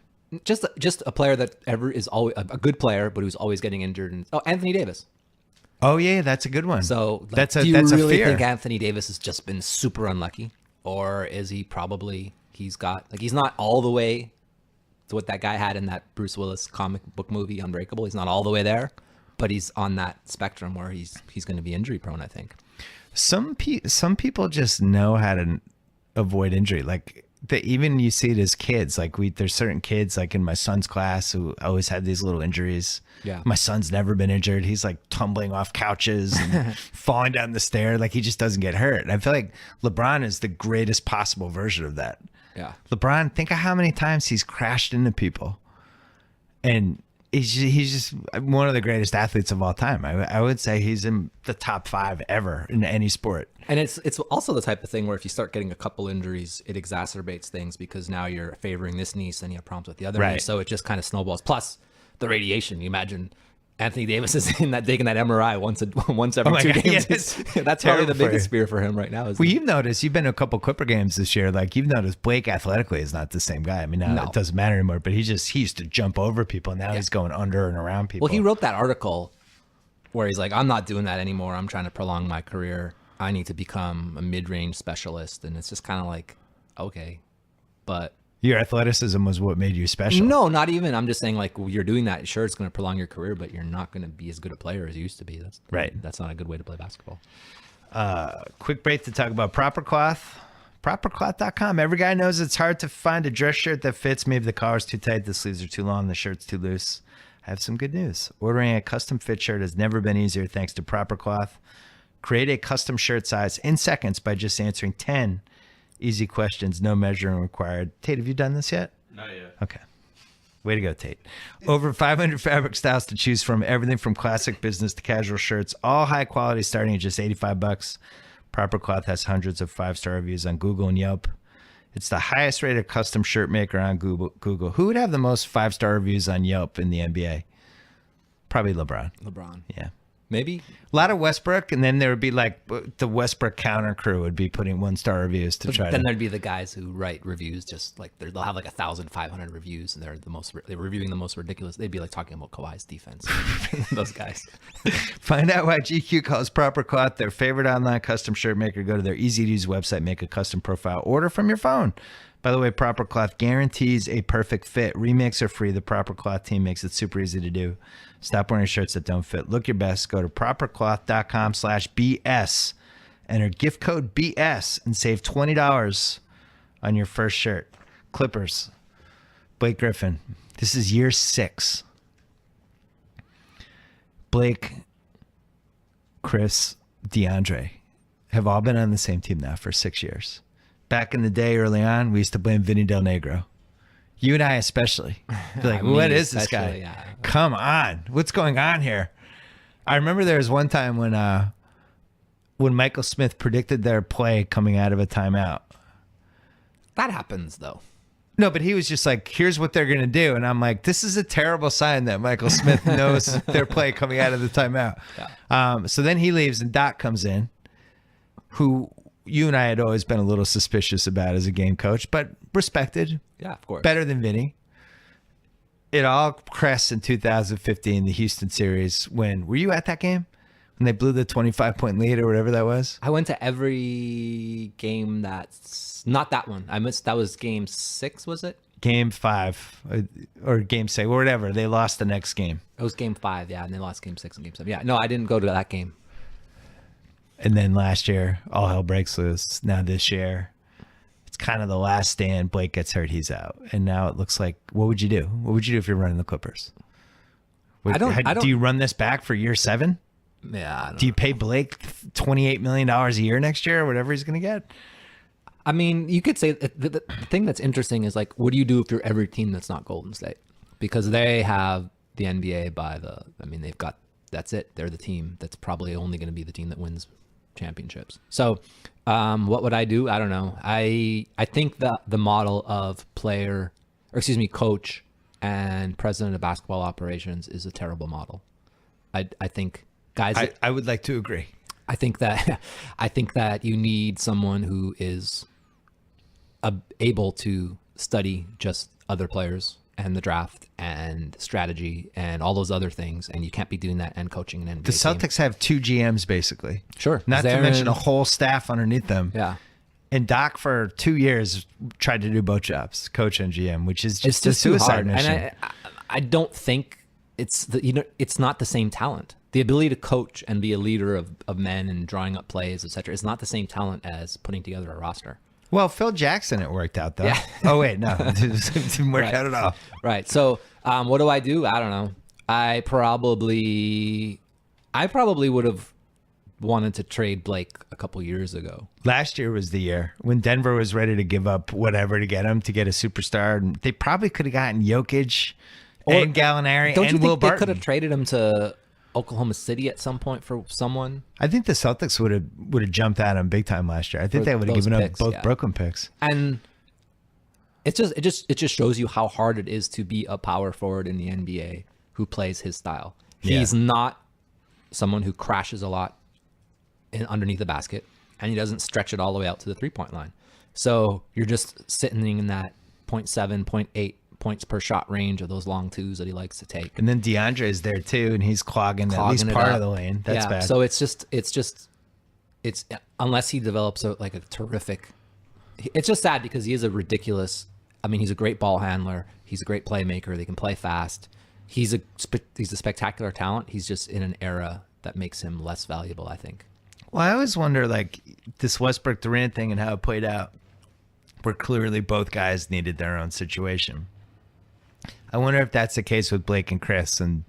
Just a player that ever is always a good player, but who's always getting injured. And Anthony Davis. Oh yeah, that's a good one. So like, that's do you a really fear. think Anthony Davis has just been super unlucky, or is he probably he's not all the way to what that guy had in that Bruce Willis comic book movie Unbreakable? He's not all the way there, but he's on that spectrum where he's going to be injury prone. I think some people just know how to avoid injury. Like even you see it as kids. Like there's certain kids like in my son's class who always had these little injuries. Yeah. My son's never been injured. He's like tumbling off couches and falling down the stair. Like he just doesn't get hurt. And I feel like LeBron is the greatest possible version of that. Yeah. LeBron, think of how many times he's crashed into people. And he's just one of the greatest athletes of all time. I would say he's in the top 5 ever in any sport. And it's also the type of thing where if you start getting a couple injuries, it exacerbates things because now you're favoring this knee, and you have problems with the other knee. So it just kind of snowballs. Plus the radiation. You imagine Anthony Davis is taking that MRI once every 2 games. Yeah, that's probably the biggest fear for him right now. Well, you've noticed, you've been to a couple Clipper games this year. Like you've noticed Blake athletically is not the same guy. I mean, now it doesn't matter anymore, but he used to jump over people. Now he's going under and around people. Well, he wrote that article where he's like, I'm not doing that anymore. I'm trying to prolong my career. I need to become a mid-range specialist. And it's just kind of like, okay, but your athleticism was what made you special. No, not even. I'm just saying, like, you're doing that. Sure, it's going to prolong your career, but you're not going to be as good a player as you used to be. That's right. That's not a good way to play basketball. Quick break to talk about Proper Cloth. ProperCloth.com. Every guy knows it's hard to find a dress shirt that fits. Maybe the collar's too tight, the sleeves are too long, the shirt's too loose. I have some good news. Ordering a custom fit shirt has never been easier thanks to Proper Cloth. Create a custom shirt size in seconds by just answering 10 easy questions, no measuring required. Tate, have you done this yet? Not yet. Okay. Way to go, Tate. Over 500 fabric styles to choose from, everything from classic business to casual shirts, all high quality starting at just $85. Proper Cloth has hundreds of 5-star reviews on Google and Yelp. It's the highest rated custom shirt maker on Google. Who would have the most 5-star reviews on Yelp in the NBA? Probably LeBron. Yeah. Maybe. A lot of Westbrook, and then there would be like the Westbrook counter crew would be putting 1-star reviews to try Then to. there'd be the guys who write reviews, just like they'll have like 1,500 reviews, and they're reviewing the most ridiculous. They'd be like talking about Kawhi's defense. Those guys. Find out why GQ calls Proper Cloth their favorite online custom shirt maker. Go to their easy to use website, make a custom profile, order from your phone. By the way, Proper Cloth guarantees a perfect fit. Remakes are free. The Proper Cloth team makes it super easy to do. Stop wearing shirts that don't fit. Look your best. Go to propercloth.com/BS. Enter gift code BS and save $20 on your first shirt. Clippers. Blake Griffin. This is year 6. Blake, Chris, DeAndre have all been on the same team now for 6 years. Back in the day, early on, we used to blame Vinny Del Negro. You and I especially. Be like, what is this guy? Yeah. Come on. What's going on here? I remember there was one time when Michael Smith predicted their play coming out of a timeout. That happens, though. No, but he was just like, here's what they're going to do. And I'm like, this is a terrible sign that Michael Smith knows their play coming out of the timeout. Yeah. So then he leaves and Doc comes in, who you and I had always been a little suspicious about as a game coach, but respected. Yeah, of course. Better than Vinny. It all crests in 2015, the Houston series. Were you at that game? When they blew the 25-point lead or whatever that was? I went to every game that's not that one. I missed, that was game 6, was it? Game 5 or game 6 or whatever. They lost the next game. It was game 5, yeah, and they lost game 6 and game 7. Yeah, no, I didn't go to that game. And then last year, all hell breaks loose. Now this year, it's kind of the last stand. Blake gets hurt, he's out, and now it looks like, what would you do? What would you do if you're running the Clippers? Do you run this back for year 7? Yeah. Do you pay Blake $28 million a year next year or whatever he's going to get? I mean, you could say the thing that's interesting is like, what do you do if you're every team that's not Golden State? Because they have the NBA they've got, that's it. They're the team that's probably only going to be the team that wins championships. So what would I do? I don't know. I think that the model of coach and president of basketball operations is a terrible model. I think guys, I would like to agree. I think that you need someone who is able to study just other players and the draft and strategy and all those other things, and you can't be doing that and coaching an NBA The Celtics have 2 GMs basically. Sure. Not to mention a whole staff underneath them. Yeah. And Doc for 2 years tried to do both jobs, coach and GM, which is just a suicide mission. And I don't think it's not the same talent. The ability to coach and be a leader of men and drawing up plays, etc., is not the same talent as putting together a roster. Well, Phil Jackson, it worked out though. Yeah. Oh wait, no, it didn't work out at all. Right. So, what do? I don't know. I probably would have wanted to trade Blake a couple years ago. Last year was the year when Denver was ready to give up whatever to get him, to get a superstar. And they probably could have gotten Jokic and Gallinari Don't you and Will think they Barton. could have traded him to Oklahoma City at some point for someone? I think the Celtics would have jumped at him big time last year. I think For they would have those given picks, up both yeah. Brooklyn picks. And it just shows you how hard it is to be a power forward in the NBA who plays his style. Yeah. He's not someone who crashes a lot underneath the basket, and he doesn't stretch it all the way out to the 3-point line. So you're just sitting in that 0.7, 0.8 points per shot range of those long twos that he likes to take. And then DeAndre is there too, and he's clogging at least it part up. of the lane. That's bad. So it's unless he develops a terrific. It's just sad because he is a ridiculous. I mean, he's a great ball handler. He's a great playmaker. They can play fast. He's a spectacular talent. He's just in an era that makes him less valuable, I think. Well, I always wonder, like, this Westbrook Durant thing and how it played out, where clearly both guys needed their own situation. I wonder if that's the case with Blake and Chris. And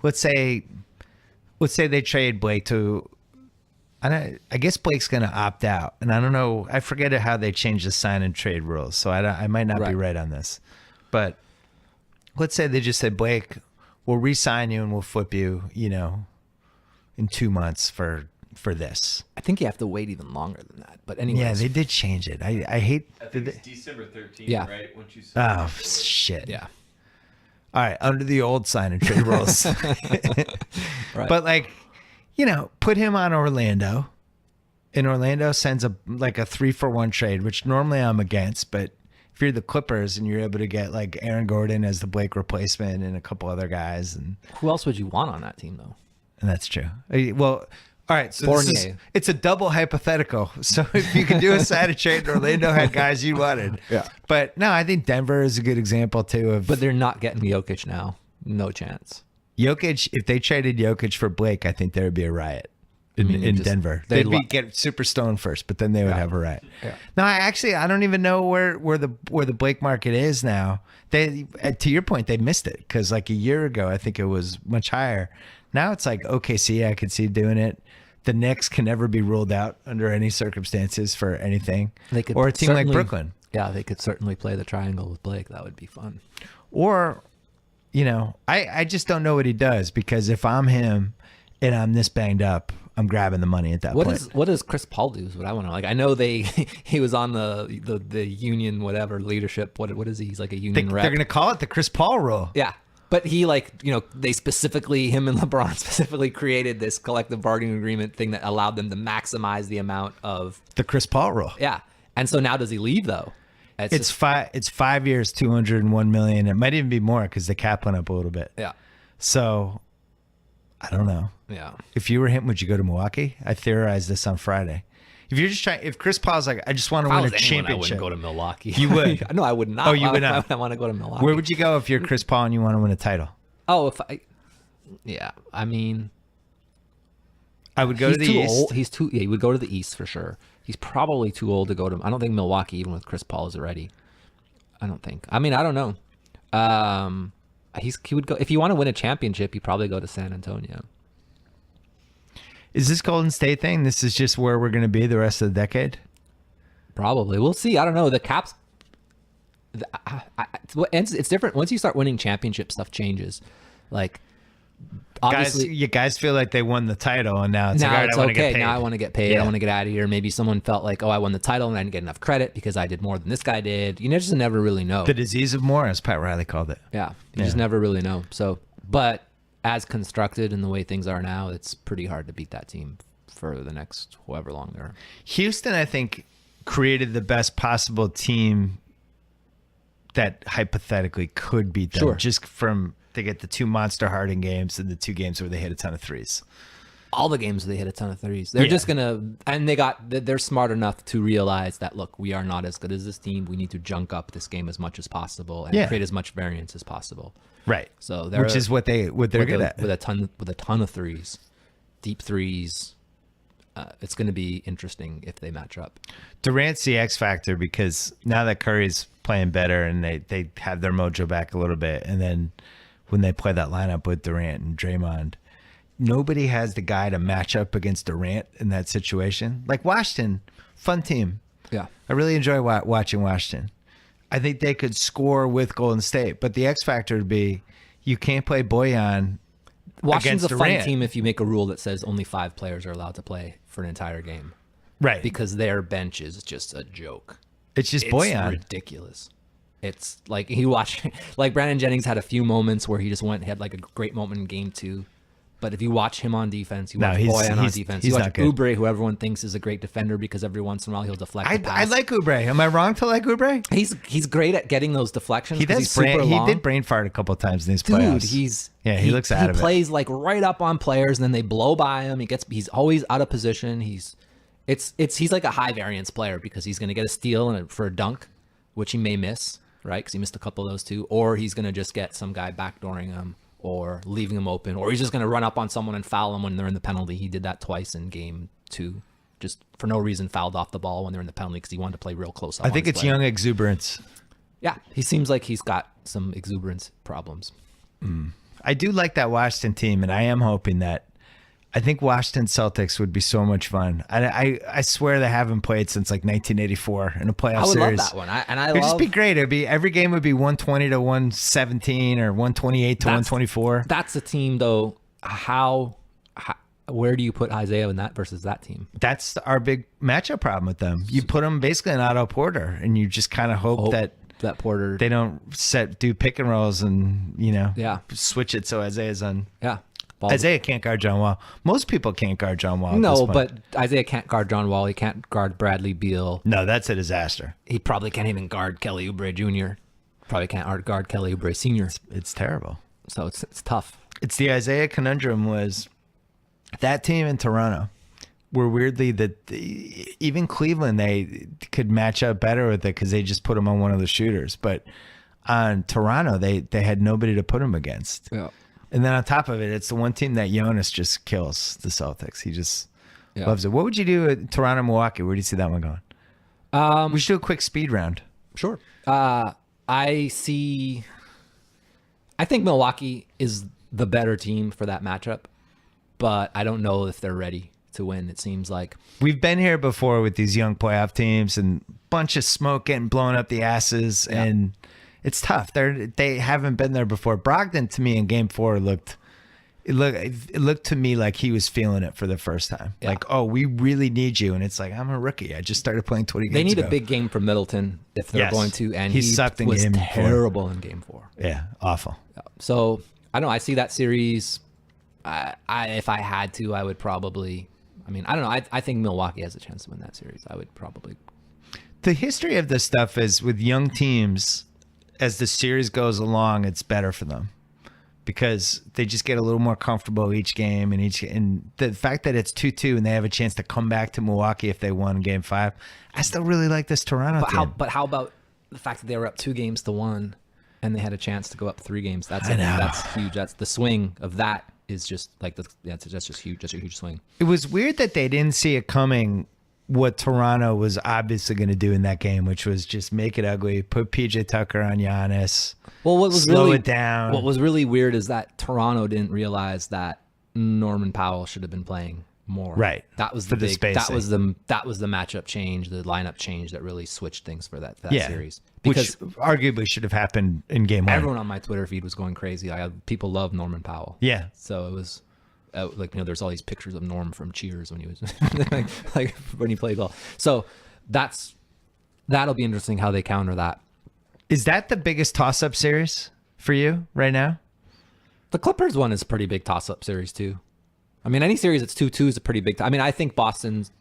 let's say they trade Blake to, I guess Blake's going to opt out. And I don't know, I forget how they changed the sign and trade rules, so I might not be right on this. But let's say they just said, Blake, we'll re-sign you and we'll flip you, in 2 months for this. I think you have to wait even longer than that. But anyway, Yeah, they did change it. I hate. I think it's December 13th, Yeah. right? Once you Oh shit. Yeah. All right, under the old sign and trade rules. Right. But put him on Orlando, and Orlando sends a 3-for-1 trade, which normally I'm against. But if you're the Clippers and you're able to get like Aaron Gordon as the Blake replacement and a couple other guys, and Who else would you want on that team, though? that's true. Well. All right, so Fournier. it's a double hypothetical. So if you could do a side of trade, Orlando had guys you wanted. Yeah. But no, I think Denver is a good example too of. But they're not getting Jokic now. No chance. Jokic, if they traded Jokic for Blake, I think there would be a riot in Denver. they'd They'd get super stoned first, but then they would have a riot. Yeah. No, I don't even know where the Blake market is now. They, to your point, they missed it because like a year ago, I think it was much higher. Now it's like OKC, I could see doing it. The Knicks can never be ruled out under any circumstances for anything. They could or a team like certainly- Brooklyn. Yeah, they could certainly play the triangle with Blake. That would be fun. Or, I just don't know what he does, because if I'm him and I'm this banged up, I'm grabbing the money at that point. What does Chris Paul do is what I want to know. Like, I know he was on the union, whatever, leadership. What is he? He's like a union rep. They're going to call it the Chris Paul rule. Yeah. But he they him and LeBron specifically created this collective bargaining agreement thing that allowed them to maximize the amount of. The Chris Paul rule. Yeah. And so now does he leave though? It's 5 years, $201 million. It might even be more because the cap went up a little bit. Yeah. So I don't know. Yeah. If you were him, would you go to Milwaukee? I theorized this on Friday. If you're just if Chris Paul's like, I just want to win a championship. I wouldn't go to Milwaukee. You would? No, I would not. Oh, you would not? I want to go to Milwaukee. Where would you go if you're Chris Paul and you want to win a title? Oh, I mean, I would go to the too East. old. He's too. Yeah, he would go to the East for sure. He's probably too old to go to. I don't think Milwaukee, even with Chris Paul, is ready. I don't think. I mean, I don't know. He would go if you want to win a championship. You probably go to San Antonio. Is this Golden State thing? This is just where we're going to be the rest of the decade? Probably. We'll see. I don't know. The Caps. It's different once you start winning championships. Stuff changes. Like. Obviously, you guys feel like they won the title, and now it's like, all right, it's I want to okay. get paid. Now I want to get paid. Yeah. I want to get out of here. Maybe someone felt like, oh, I won the title and I didn't get enough credit because I did more than this guy did. You just never really know. The disease of more, as Pat Riley called it. Yeah, you just never really know. So, but as constructed and the way things are now, it's pretty hard to beat that team for the next however long they're. Houston, I think, created the best possible team that hypothetically could beat them. Sure. Just from they get the 2 monster Harden games and the 2 games where they hit a ton of threes. All the games they hit a ton of threes. They're just gonna, and they're smart enough to realize that look, we are not as good as this team. We need to junk up this game as much as possible and create as much variance as possible. Right. So which is what they're good at with a ton of threes, deep threes. It's going to be interesting if they match up. Durant's the X factor because now that Curry's playing better and they have their mojo back a little bit, and then when they play that lineup with Durant and Draymond, nobody has the guy to match up against Durant in that situation. Like Washington, fun team. Yeah, I really enjoy watching Washington. I think they could score with Golden State, but the X factor would be you can't play Bojan. Washington's a Durant. fun team if you make a rule that says only 5 players are allowed to play for an entire game. Right. Because their bench is just a joke. It's just Bojan. Ridiculous. It's like like Brandon Jennings had a few moments where he just had like a great moment in game 2. But if you watch him on defense, you watch Boyan on defense, you watch Oubre, who everyone thinks is a great defender because every once in a while he'll deflect the pass. I like Oubre. Am I wrong to like Oubre? He's great at getting those deflections. He does. He's super long. He did brain fart a couple times in these playoffs. Dude, he looks out of it. He plays like right up on players, and then they blow by him. He's always out of position. He's like a high variance player because he's going to get a steal for a dunk, which he may miss, right? Because he missed a couple of those too, or he's going to just get some guy backdooring him or leaving him open, or he's just going to run up on someone and foul him when they're in the penalty. He did that twice in game 2. Just for no reason fouled off the ball when they're in the penalty because he wanted to play real close up. I think it's young exuberance. Yeah, he seems like he's got some exuberance problems. I do like that Washington team, and I am hoping that I think Washington Celtics would be so much fun. I swear they haven't played since like 1984 in a playoff series. I would love that one. It'd just be great. Every game would be 120 to 117 or 128 to 124. That's a team though. Where do you put Isaiah in that versus that team? That's our big matchup problem with them. You put them basically in Otto Porter, and you just kind of hope that Porter they don't do pick and rolls and switch it so Isaiah's on. Yeah. Isaiah can't guard John Wall. Most people can't guard John Wall. No, but Isaiah can't guard John Wall. He can't guard Bradley Beal. No, that's a disaster. He probably can't even guard Kelly Oubre Jr. Probably can't guard Kelly Oubre Sr. It's terrible. So it's tough. It's the Isaiah conundrum was that team in Toronto were weirdly even Cleveland, they could match up better with it because they just put him on one of the shooters. But on Toronto, they had nobody to put him against. Yeah. And then on top of it, it's the one team that Jonas just kills, the Celtics. He just loves it. What would you do at Toronto, Milwaukee? Where do you see that one going? We should do a quick speed round. Sure. I think Milwaukee is the better team for that matchup, but I don't know if they're ready to win. It seems like we've been here before with these young playoff teams and bunch of smoke getting blown up the asses and it's tough. They haven't been there before. Brogdon to me in Game 4 looked to me like he was feeling it for the first time. Yeah. Like, oh, we really need you, and it's like I'm a rookie. I just started playing 20 games. They need ago. a big game from Middleton if they're going to, and he sucked in was game terrible 4. In Game 4. Yeah, awful. So I don't know. I see that series. If I had to, I would probably. I mean, I don't know. I think Milwaukee has a chance to win that series. I would probably. The history of this stuff is with young teams. As the series goes along, it's better for them because they just get a little more comfortable each game and the fact that it's 2-2 and they have a chance to come back to Milwaukee if they won Game 5. I still really like this Toronto team. But how about the fact that they were up 2-1 and they had a chance to go up 3 games? That's huge. That's the swing of that is just like that's just huge, just a huge swing. It was weird that they didn't see it coming. What Toronto was obviously going to do in that game, which was just make it ugly, put PJ Tucker on Giannis. Well, what was slow really it down. What was really weird is that Toronto didn't realize that Norman Powell should have been playing more. Right. That was For the the big. That was spacing. the matchup change, the lineup change that really switched things for that Yeah. series. Which Because arguably should have happened in game one. everyone on my Twitter feed was going crazy. People love Norman Powell. Yeah. So it was like, there's all these pictures of Norm from Cheers when he was like when he played ball. So that'll be interesting how they counter that. Is that the biggest toss-up series for you right now? The Clippers one is a pretty big toss-up series too. I mean, any series that's 2-2 is a pretty big. I mean, I think Boston's.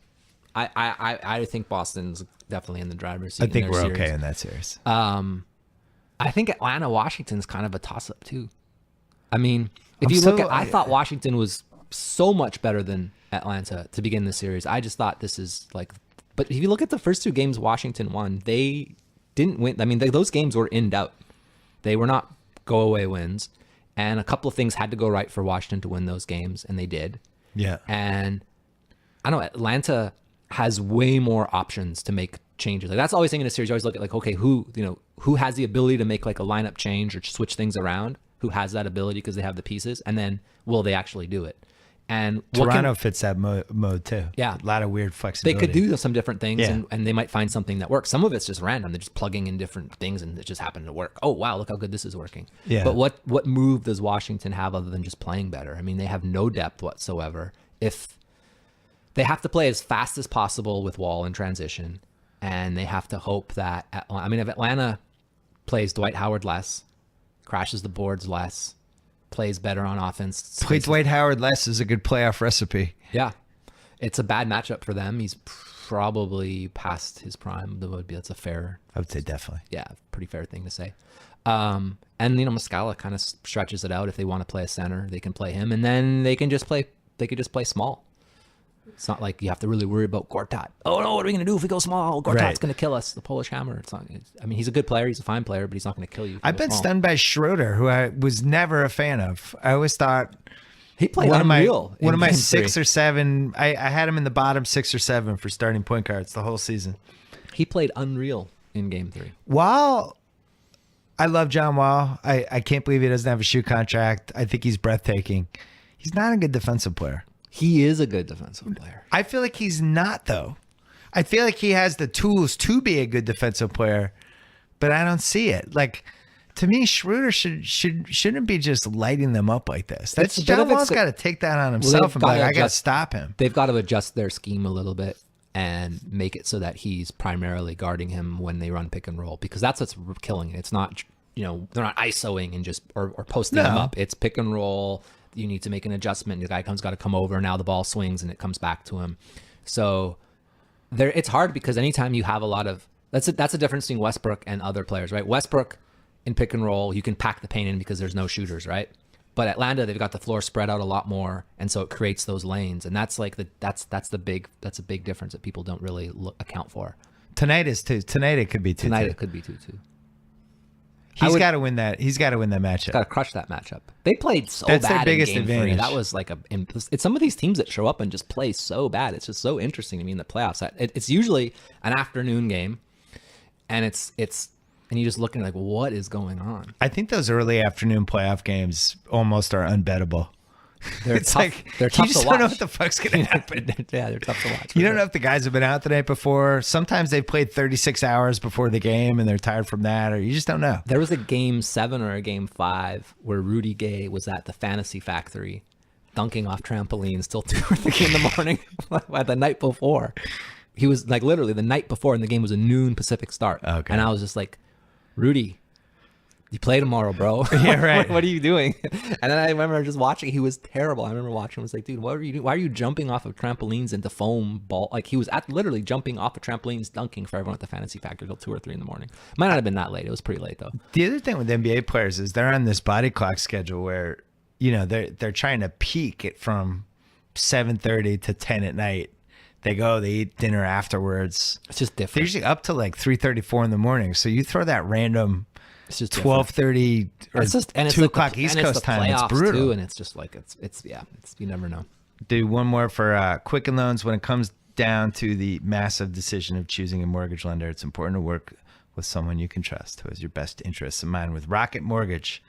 I think Boston's definitely in the driver's seat. I think in their we're series. okay in that series. I think Atlanta Washington's kind of a toss-up too. I mean, if I'm you look so- at, I thought Washington was so much better than Atlanta to begin the series. I just thought this is like, but if you look at the first two games Washington won, they didn't win. I mean, those games were in doubt. They were not go away wins, and a couple of things had to go right for Washington to win those games, and they did. Yeah. And I don't know, Atlanta has way more options to make changes. Like that's always thing in a series. You always look at like, okay, who has the ability to make like a lineup change or switch things around? Who has that ability because they have the pieces? And then will they actually do it? And Toronto fits that mode too. Yeah. A lot of weird they flexibility. could do some different things, Yeah. and they might find something that works. Some of it's just random. They're just plugging in different things and it just happened to work. Oh, wow, look how good this is working. Yeah. But what move does Washington have other than just playing better? I mean, they have no depth whatsoever. If they have to play as fast as possible with Wall in transition, and they have to hope that, if Atlanta plays Dwight Howard less, crashes the boards less, plays better on offense. Play Dwight Howard less is a good playoff recipe. Yeah. It's a bad matchup for them. He's probably past his prime. That's a fair, I would say definitely. pretty fair thing to say. And Muscala kind of stretches it out. If they want to play a center, they can play him, and then they could just play small. It's not like you have to really worry about Gortat. Oh no, what are we going to do if we go small? Gortat's Right. going to kill us. The Polish Hammer. He's a good player. He's a fine player, but he's not going to kill you. if you I've go been small. stunned by Schroeder, who I was never a fan of. I always thought He played unreal. one of my in game 6 three. or 7. I had him in the bottom 6 or 7 for starting point guards the whole season. He played unreal in game 3. While I love John Wall, I can't believe he doesn't have a shoe contract. I think he's breathtaking. He's not a good defensive player. He is a good defensive player. I feel like he's not, though. I feel like he has the tools to be a good defensive player, but I don't see it. Like, to me, Schroeder shouldn't be just lighting them up like this. That's It's a bit John of Wall's it's- got to take that on himself and be gotta like, I got to adjust- stop him. They've got to adjust their scheme a little bit and make it so that he's primarily guarding him when they run pick and roll, because that's what's killing it. It's not, they're not ISOing and just or posting him No. up. It's pick and roll. You need to make an adjustment. The guy got to come over. Now the ball swings and it comes back to him. So it's hard because anytime you have a lot of that's a difference between Westbrook and other players, right? Westbrook in pick and roll, you can pack the paint in because there's no shooters, right? But Atlanta, they've got the floor spread out a lot more, and so it creates those lanes, and that's like that's a big difference that people don't really account for. Tonight is two. Tonight it could be 2-2. Tonight it could be 2-2. He's got to win that. He's got to win that matchup. Got to crush that matchup. They played so That's their bad biggest in game 3. advantage. That was like it's some of these teams that show up and just play so bad. It's just so interesting to me in the playoffs. It's usually an afternoon game, and and you just looking like, what is going on? I think those early afternoon playoff games almost are unbettable. They're It's tough. like They're tough you just to don't know watch. what the fuck's gonna happen. Yeah, they're tough to watch. You don't know if the guys have been out the night before. Sometimes they've played 36 hours before the game and they're tired from that, or you just don't know. There was a game 7 or a game 5 where Rudy Gay was at the Fantasy Factory dunking off trampolines till 2 or 3 in the morning the night before. He was like literally the night before, and the game was a noon Pacific start. Okay. And I was just like, Rudy, you play tomorrow, bro. Yeah, right. What are you doing? And then I remember just watching. He was terrible. I remember watching. I was like, dude, what are you doing? Why are you jumping off of trampolines into foam ball? Like he was literally jumping off of trampolines, dunking for everyone at the Fantasy Factory till 2 or 3 in the morning. Might not have been that late. It was pretty late though. The other thing with NBA players is they're on this body clock schedule where, they're trying to peak it from 7:30 to 10 at night. They eat dinner afterwards. It's just They're different. usually up to like 3:34 in the morning. So you throw that random It's just different. 12:30 or It's just, and it's 2 like o'clock the, East and Coast it's the time. It's playoffs, brutal. too, and it's just like it's you never know. Do one more for Quicken Loans. When it comes down to the massive decision of choosing a mortgage lender, it's important to work with someone you can trust who has your best interests in mind. With Rocket Mortgage,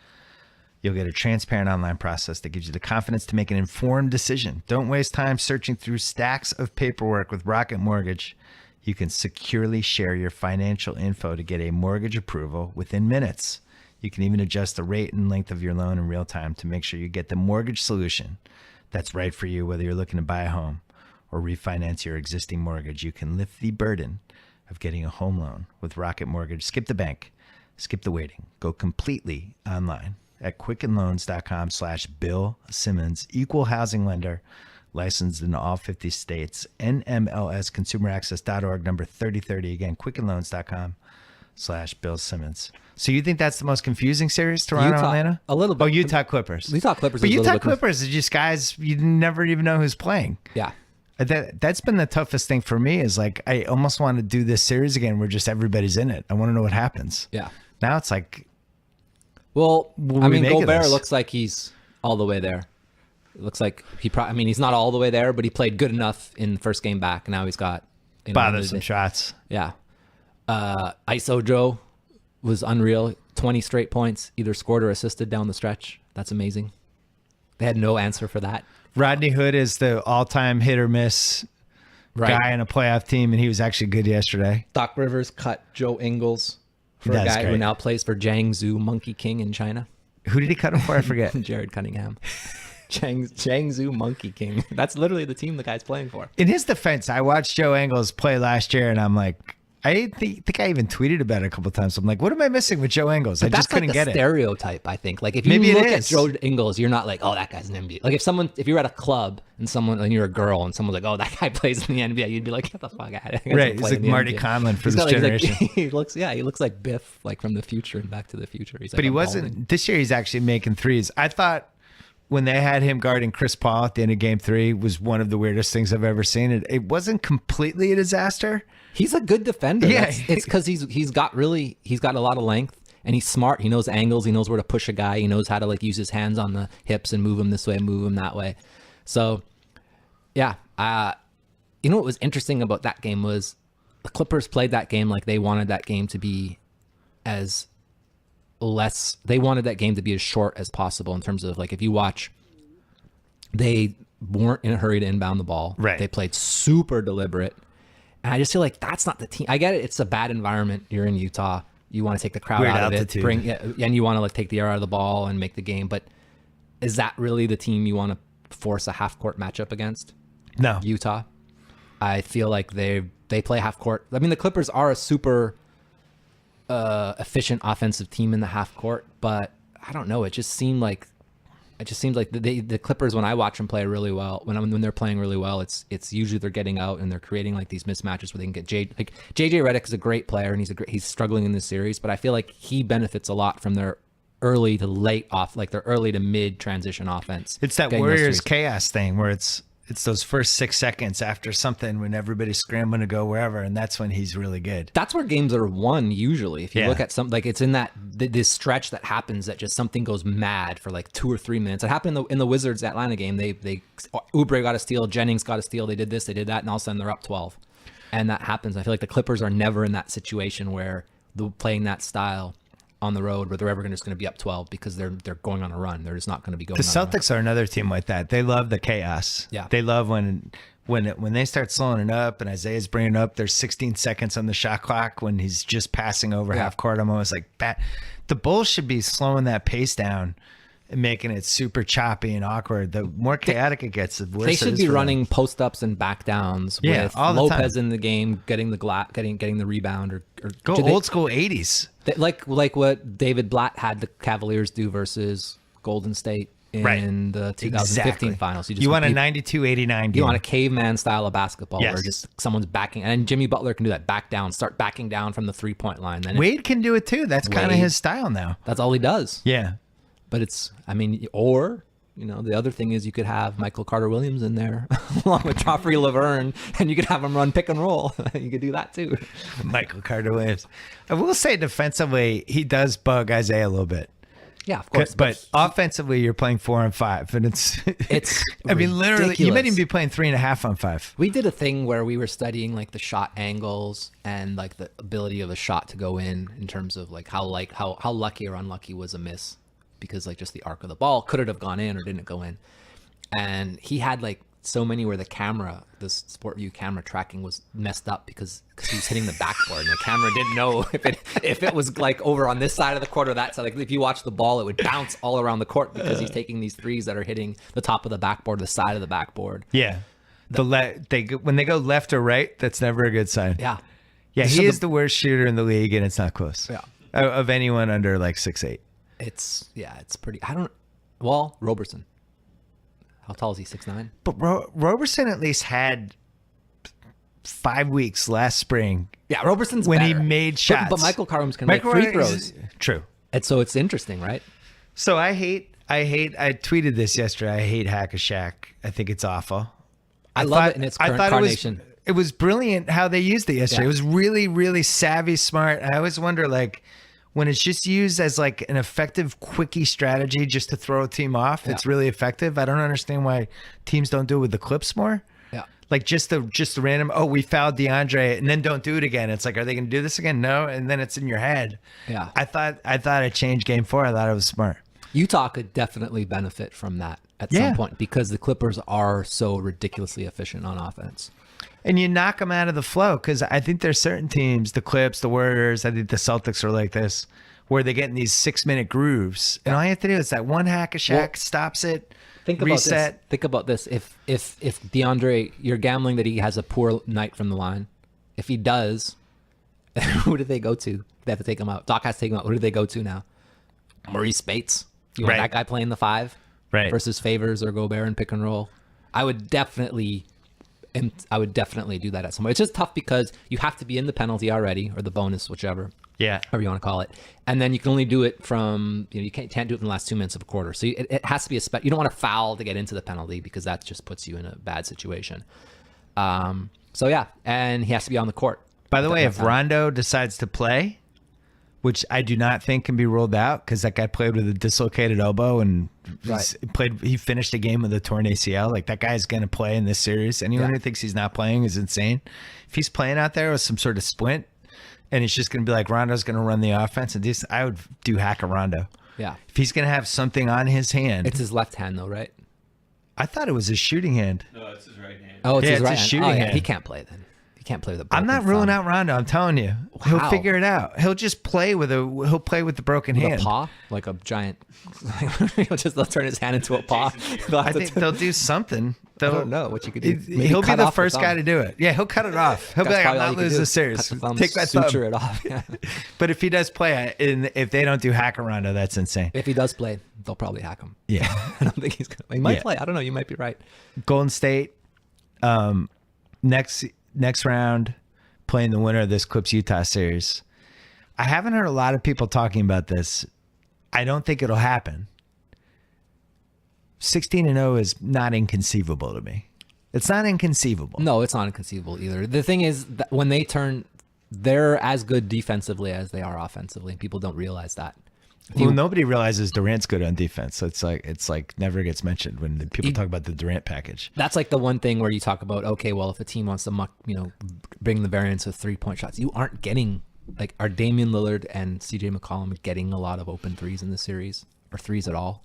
you'll get a transparent online process that gives you the confidence to make an informed decision. Don't waste time searching through stacks of paperwork. With Rocket Mortgage, you can securely share your financial info to get a mortgage approval within minutes. You can even adjust the rate and length of your loan in real time to make sure you get the mortgage solution that's right for you, whether you're looking to buy a home or refinance your existing mortgage. You can lift the burden of getting a home loan with Rocket Mortgage. Skip the bank, skip the waiting, go completely online at quickenloans.com/Bill Simmons, equal housing lender, licensed in all 50 states, NMLSconsumeraccess.org, number 3030. Again, quickenloans.com/Bill Simmons. So you think that's the most confusing series, Toronto, Utah, Atlanta? a little bit. Oh, Utah Clippers. Utah Clippers. But is a Utah little bit Clippers are just guys you never even know who's playing. Yeah. That's been the toughest thing for me is like, I almost want to do this series again where just everybody's in it. I want to know what happens. Yeah. Now it's like, Well, what I do we mean, make of Gobert this? looks like he's all the way there. It looks like I mean, he's not all the way there, but he played good enough in the first game back. Now he's got bothersome shots. Yeah. ISO Joe was unreal. 20 straight points, either scored or assisted down the stretch. That's amazing. They had no answer for that. Rodney Hood is the all-time hit or miss guy in a playoff team, and he was actually good yesterday. Doc Rivers cut Joe Ingles for a guy who now plays for Jiangsu Monkey King in China. Who did he cut him for? I forget. Jared Cunningham. Jiangsu Monkey King. That's literally the team the guy's playing for. In his defense, I watched Joe Ingles play last year, and I'm like, I think I even tweeted about it a couple of times. I'm like, what am I missing with Joe Ingles? I just couldn't get it. That's like the stereotype, I think. Like if you look at Joe Ingles, you're not like, oh, that guy's an NBA. Like if you're at a club and you're a girl and someone's like, oh, that guy plays in the NBA, you'd be like, get the fuck out of here. Right. He's like Marty Conlon for this generation. he looks like Biff, like from the future and Back to the Future. He's like, but he wasn't. This year, he's actually making threes. I thought when they had him guarding Chris Paul at the end of Game 3 was one of the weirdest things I've ever seen. It wasn't completely a disaster. He's a good defender. Yeah. It's because he's got a lot of length and he's smart. He knows angles. He knows where to push a guy. He knows how to like use his hands on the hips and move him this way, move him that way. So, yeah. You know what was interesting about that game was the Clippers played that game like they wanted that game to be as short as possible in terms of like if you watch, they weren't in a hurry to inbound the ball. Right. They played super deliberate. And I just feel like that's not the team. I get it. It's a bad environment. You're in Utah. You want to take the crowd Weird out altitude. of it. And you want to like take the air out of the ball and make the game. But is that really the team you want to force a half court matchup against? No. Utah. I feel like they play half court. I mean, the Clippers are a super efficient offensive team in the half court, but I don't know. It just seems like the Clippers, when I watch them play really well, when they're playing really well, it's usually they're getting out and they're creating like these mismatches where they can get JJ Redick is a great player and he's struggling in this series, but I feel like he benefits a lot from their early to late off, like their early to mid transition offense. It's that Warriors chaos thing where it's those first 6 seconds after something when everybody's scrambling to go wherever, and that's when he's really good. That's where games are won usually. If you look at something like it's in that this stretch that happens that just something goes mad for like 2 or 3 minutes. It happened in the Wizards Atlanta game. They Oubre got a steal, Jennings got a steal. They did this, they did that, and all of a sudden they're up 12. And that happens. I feel like the Clippers are never in that situation where they're playing that style on the road where they're ever just going to be up 12 because they're going on a run. They're just not going to be going. The Celtics are another team like that. They love the chaos. Yeah, they love when they start slowing it up and Isaiah's bringing it up. There's 16 seconds on the shot clock when he's just passing over half court. I'm always like, the Bulls should be slowing that pace down and making it super choppy and awkward. The more chaotic it gets, the worse they it should is be for running them. post ups and back downs with all the Lopez time. in the game, getting the rebound or go old school 80s. Like what David Blatt had the Cavaliers do versus Golden State in the 2015 finals. You want a 92-89 game. You want a caveman style of basketball Yes. where just someone's backing, and Jimmy Butler can do that. Start backing down from the 3-point line. Then Wade can do it too. That's kind of his style now. That's all he does. Yeah. But it's, I mean, or You know, the other thing is you could have Michael Carter-Williams in there along with Joffrey Laverne, and you could have him run pick and roll. You could do that too. Michael Carter-Williams. I will say defensively, he does bug Isaiah a little bit. Yeah, of course. But offensively, you're playing 4-on-5, and it's. I mean, literally, ridiculous. you might even be playing 3.5-on-5. We did a thing where we were studying like the shot angles and like the ability of a shot to go in terms of like how lucky or unlucky was a miss, because like just the arc of the ball could it have gone in or didn't go in. And he had like so many where the camera, this Sport View camera tracking was messed up because he was hitting the backboard and the camera didn't know if it was like over on this side of the court or that side. Like if you watch the ball, it would bounce all around the court because he's taking these threes that are hitting the top of the backboard, the side of the backboard. Yeah. When they go left or right, that's never a good sign. Yeah. Yeah, he is the worst shooter in the league, and it's not close. Yeah. Of anyone under like 6'8". It's pretty. Roberson. How tall is he? 6'9"? But Roberson at least had 5 weeks last spring. Yeah, Roberson's when better. he made shots. But Michael Carter-Williams can make free throws. True. And so it's interesting, right? So I tweeted this yesterday. I hate Hack-a-Shaq. I think it's awful. I love it in its current incarnation. It was brilliant how they used it yesterday. Yeah. It was really, really savvy, smart. I always wonder, like, when it's just used as like an effective quickie strategy just to throw a team off, it's really effective. I don't understand why teams don't do it with the clips more. Yeah. Like just the random, we fouled DeAndre and then don't do it again. It's like, are they going to do this again? No. And then it's in your head. Yeah. I thought it changed game 4. I thought it was smart. Utah could definitely benefit from that at some point because the Clippers are so ridiculously efficient on offense. And you knock them out of the flow because I think there's certain teams, the Clips, the Warriors, I think the Celtics are like this, where they get in these 6-minute grooves. And all you have to do is that one Hack-a-Shaq stops it, reset. Think about this. If DeAndre, you're gambling that he has a poor night from the line. If he does, who do they go to? They have to take him out. Doc has to take him out. Who do they go to now? Maurice Bates. You want that guy playing the 5 versus Favors or Gobert and pick and roll? I would definitely do that at some point. It's just tough because you have to be in the penalty already or the bonus, whichever. Yeah. However you want to call it. And then you can only do it from, you can't do it in the last 2 minutes of a quarter. So it has to be you don't want to foul to get into the penalty because that just puts you in a bad situation. And he has to be on the court. By the way, if Rondo decides to play, which I do not think can be ruled out because that guy played with a dislocated elbow and he finished a game with a torn ACL. Like that guy's going to play in this series. Anyone who thinks he's not playing is insane. If he's playing out there with some sort of splint and it's just going to be like Rondo's going to run the offense, and I would do hack a Rondo. Yeah. If he's going to have something on his hand. It's his left hand though, right? I thought it was his shooting hand. No, it's his right hand. Oh, it's his right his hand. shooting hand. He can't play then. He can't play with a broken I'm not ruling out Rondo. I'm telling you, he'll figure it out. He'll just play with the broken hand. A paw, like a giant. They'll turn his hand into a paw. I think they'll do something. I don't know what you could do. He'll be the first guy to do it. Yeah, he'll cut it off. He'll be like, I'm not losing the series. Take that suture it off. Yeah. But if he does play, if they don't do hack a Rondo, that's insane. If he does play, they'll probably hack him. Yeah, I don't think he's gonna. He might play. I don't know. You might be right. Golden State, next round, playing the winner of this Clips Utah series. I haven't heard a lot of people talking about this. I don't think it'll happen. 16-0 is not inconceivable to me. It's not inconceivable. No, it's not inconceivable either. The thing is that when they turn, they're as good defensively as they are offensively. People don't realize that. Nobody realizes Durant's good on defense. So it's like never gets mentioned when people talk about the Durant package. That's like the one thing where you talk about, okay, well, if a team wants to bring the variance of 3-point shots, you aren't getting, like, are Damian Lillard and CJ McCollum getting a lot of open threes in this series or threes at all?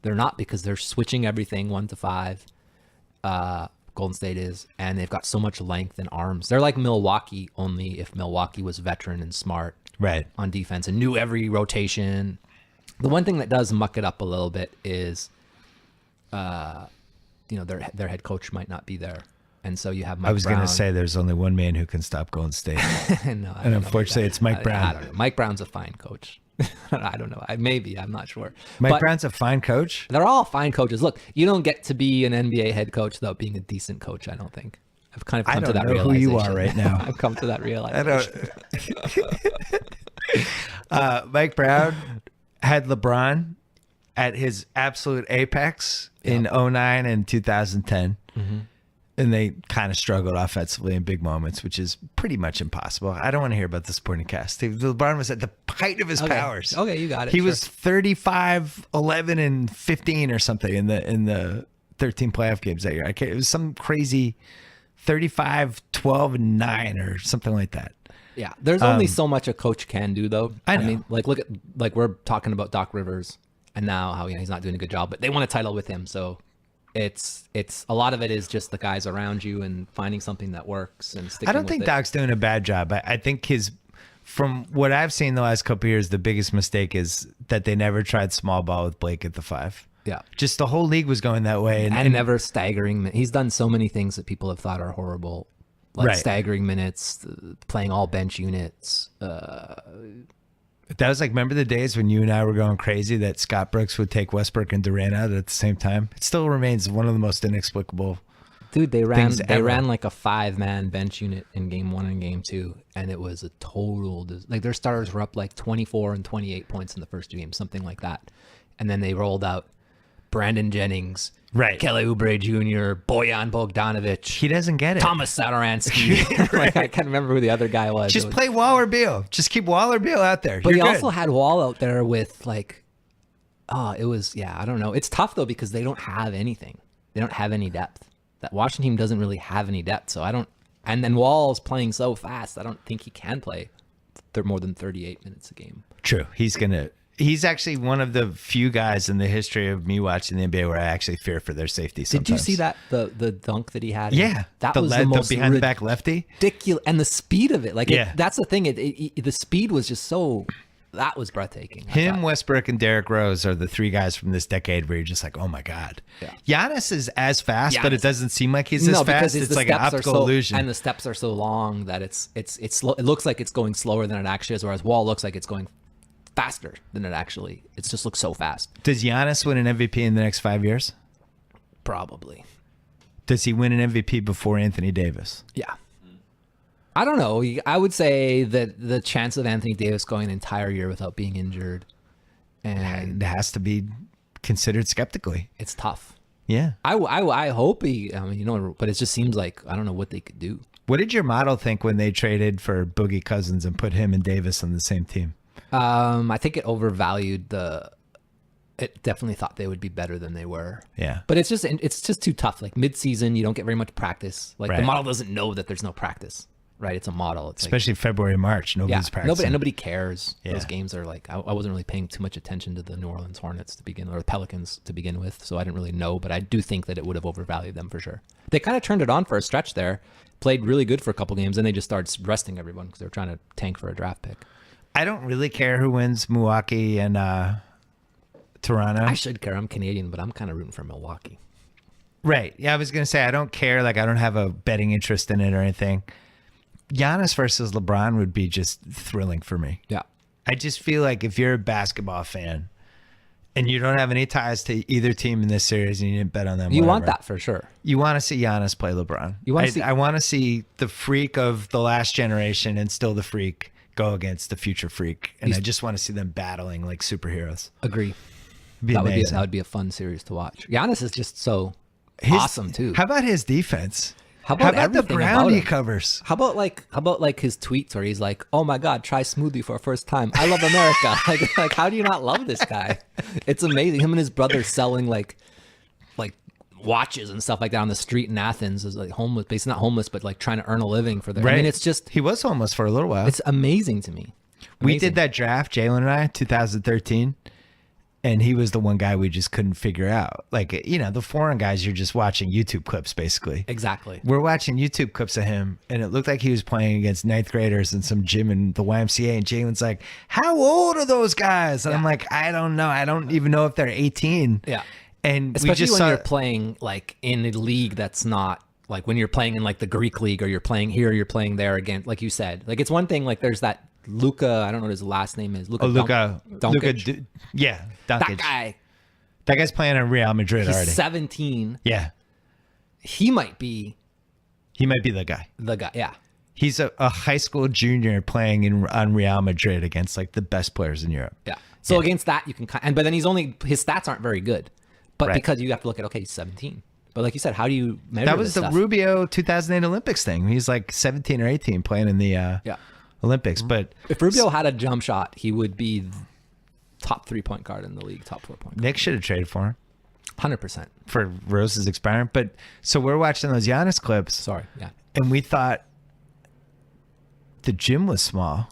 They're not, because they're switching everything 1 to 5. Golden State is, and they've got so much length and arms. They're like Milwaukee, only if Milwaukee was veteran and smart on defense and knew every rotation. The one thing that does muck it up a little bit is, their head coach might not be there, and so you have Mike Brown. I was going to say there's only one man who can stop Golden State, and unfortunately, it's Mike Brown. I don't know. Mike Brown's a fine coach. I don't know. I'm not sure. Mike Brown's a fine coach? They're all fine coaches. Look, you don't get to be an NBA head coach without being a decent coach, I don't think. I've kind of come to that realization. I don't know who you are right now. I've come to that realization. Mike Brown had LeBron at his absolute apex in 09 and 2010. And they kind of struggled offensively in big moments, which is pretty much impossible. I don't want to hear about the supporting cast. LeBron was at the height of his powers. Okay, you got it. He was 35, 11, and 15 or something in the 13 playoff games that year. It was some crazy 35, 12, and 9 or something like that. Yeah, there's only so much a coach can do, though. I know. mean, look at we're talking about Doc Rivers, and now how he's not doing a good job, but they won a title with him, so it's a lot of it is just the guys around you and finding something that works and sticking. I don't think Doc's doing a bad job. I think from what I've seen the last couple of years, the biggest mistake is that they never tried small ball with Blake at the 5. Yeah, just the whole league was going that way, and never staggering. He's done so many things that people have thought are horrible. Like staggering minutes, playing all bench units. That was like, remember the days when you and I were going crazy that Scott Brooks would take Westbrook and Durant out at the same time? It still remains one of the most inexplicable. Dude, they ran like a 5-man bench unit in game 1 and game 2, and it was a total like their starters were up like 24 and 28 points in the first 2 games, something like that, and then they rolled out Brandon Jennings. Right. Kelly Oubre Jr., Bojan Bogdanovic. He doesn't get it. Thomas Satoransky. Like, I can't remember who the other guy was. Just play Waller-Beal. Just keep Waller-Beal out there. But You're he good. also had Wall out there with I don't know. It's tough, though, because they don't have anything. They don't have any depth. That Washington team doesn't really have any depth. So and then Wall's playing so fast, I don't think he can play more than 38 minutes a game. True. He's actually one of the few guys in the history of me watching the NBA where I actually fear for their safety sometimes. Did you see that the dunk that he had? Yeah, that was the most behind the back lefty. Ridiculous, and the speed of it. That's the thing. The speed was just so. That was breathtaking. Him, Westbrook, and Derrick Rose are the 3 guys from this decade where you're just like, oh my god. Yeah. Giannis is as fast, but it doesn't seem like he's as fast. It's like an optical illusion, and the steps are so long that it's slow. It looks like it's going slower than it actually is, whereas Wall looks like it's going faster than it actually. It just looks so fast. Does Giannis win an MVP in the next 5 years? Probably. Does he win an MVP before Anthony Davis? Yeah. I don't know. I would say that the chance of Anthony Davis going an entire year without being injured, and it has to be considered skeptically. It's tough. Yeah. I hope he. I mean, but it just seems like I don't know what they could do. What did your model think when they traded for Boogie Cousins and put him and Davis on the same team? I think it overvalued it definitely thought they would be better than they were. Yeah. But it's just too tough. Like mid-season, you don't get very much practice. Like the model doesn't know that there's no practice, right? It's a model. It's especially February, March. Nobody's practicing. Nobody cares. Yeah. Those games are like, I wasn't really paying too much attention to the New Orleans Hornets to begin, or the Pelicans to begin with. So I didn't really know, but I do think that it would have overvalued them for sure. They kind of turned it on for a stretch there, played really good for a couple games, and they just started resting everyone because they were trying to tank for a draft pick. I don't really care who wins Milwaukee and Toronto. I should care. I'm Canadian, but I'm kind of rooting for Milwaukee. Right. Yeah, I was going to say, I don't care. Like, I don't have a betting interest in it or anything. Giannis versus LeBron would be just thrilling for me. Yeah. I just feel like if you're a basketball fan and you don't have any ties to either team in this series and you didn't bet on them, you want that for sure. You want to see Giannis play LeBron. I want to see the freak of the last generation and still the freak go against the future freak. And I just want to see them battling like superheroes. Agree. That would be a fun series to watch. Giannis is just so awesome too. How about his defense? How about the ground he covers? How about like his tweets where he's like, "Oh my God, try smoothie for a first time. I love America." like how do you not love this guy? It's amazing. Him and his brother selling like watches and stuff like that on the street in Athens is like homeless. Basically not homeless, but like trying to earn a living for their. Right. I mean, it's just he was homeless for a little while. It's amazing to me. We did that draft, Jalen and I, 2013. And he was the one guy we just couldn't figure out. Like, you know, the foreign guys, you're just watching YouTube clips, basically. Exactly. We're watching YouTube clips of him, and it looked like he was playing against ninth graders in some gym in the YMCA. And Jalen's like, how old are those guys? And I'm like, I don't know. I don't even know if they're 18. Yeah. And especially we just when you're playing, like, in a league that's not, like, when you're playing in, like, the Greek league, or you're playing here, or you're playing there again, like you said. Like, it's one thing, like, there's that Luka, I don't know what his last name is. Luka. Yeah. Doncic. That guy. That guy's playing in Real Madrid He's already. 17. Yeah. He might be the guy. The guy, yeah. He's a high school junior playing on Real Madrid against like the best players in Europe. Yeah. So against that, you can but then his stats aren't very good. But Right. because you have to look at, okay, he's 17. But like you said, how do you measure That was this the stuff? Rubio 2008 Olympics thing. He's like 17 or 18 playing in the Olympics. But If Rubio had a jump shot, he would be top 3-point guard in the league, top 4-point guard. Nick should have traded for him 100%. for Rose's experiment. But so we're watching those Giannis clips. Sorry. Yeah. And we thought the gym was small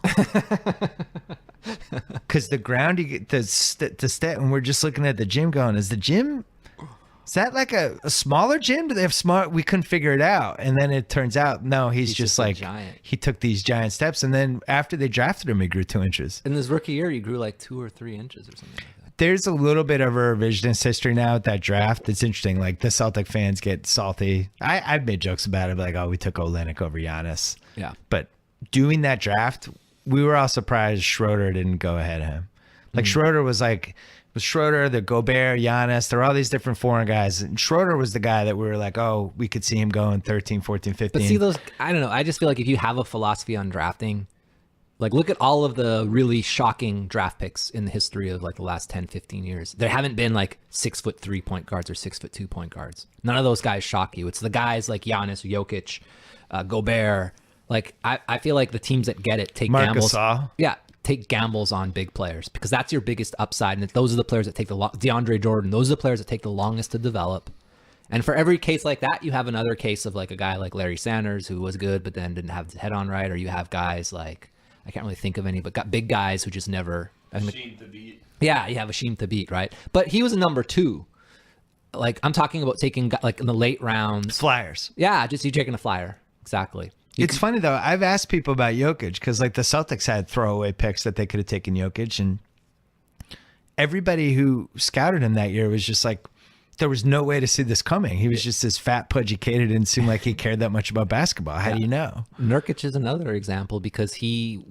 because the ground you get to step, and we're just looking at the gym going, is that like a smaller gym? Do they have smart? We couldn't figure it out. And then it turns out, no, he's just a like, giant. he took these giant steps. And then after they drafted him, he grew 2 inches. In his rookie year, he grew like 2 or 3 inches or something like that. There's a little bit of a revisionist history now with that draft. It's interesting. Like the Celtic fans get salty. I've made jokes about it, like, oh, we took Olynyk over Giannis. Yeah. But doing that draft, we were all surprised Schroeder didn't go ahead of him. Like Schroeder was Schroeder, the Gobert, Giannis, there were all these different foreign guys. And Schroeder was the guy that we were like, oh, we could see him going 13, 14, 15. But see those, I don't know. I just feel like if you have a philosophy on drafting, like look at all of the really shocking draft picks in the history of like the last 10, 15 years. There haven't been like 6'3" point guards or 6'2" point guards. None of those guys shock you. It's the guys like Giannis, Jokic, Gobert. Like I feel like the teams that get it take Marc gambles. Gasol. Yeah, take gambles on big players because that's your biggest upside. And those are the players that take DeAndre Jordan. Those are the players that take the longest to develop. And for every case like that, you have another case of like a guy like Larry Sanders who was good but then didn't have his head on right. Or you have guys like, I can't really think of any, but got big guys who just never. Machine to beat. Yeah, you have Ashim to beat, right? But he was a number 2. Like I'm talking about taking like in the late rounds. Flyers. Yeah, just you taking a flyer. Exactly. It's funny though. I've asked people about Jokic because like the Celtics had throwaway picks that they could have taken Jokic, and everybody who scouted him that year was just like, there was no way to see this coming. He was just this fat pudgy kid. It didn't seem like he cared that much about basketball. How do you know? Nurkic is another example because he,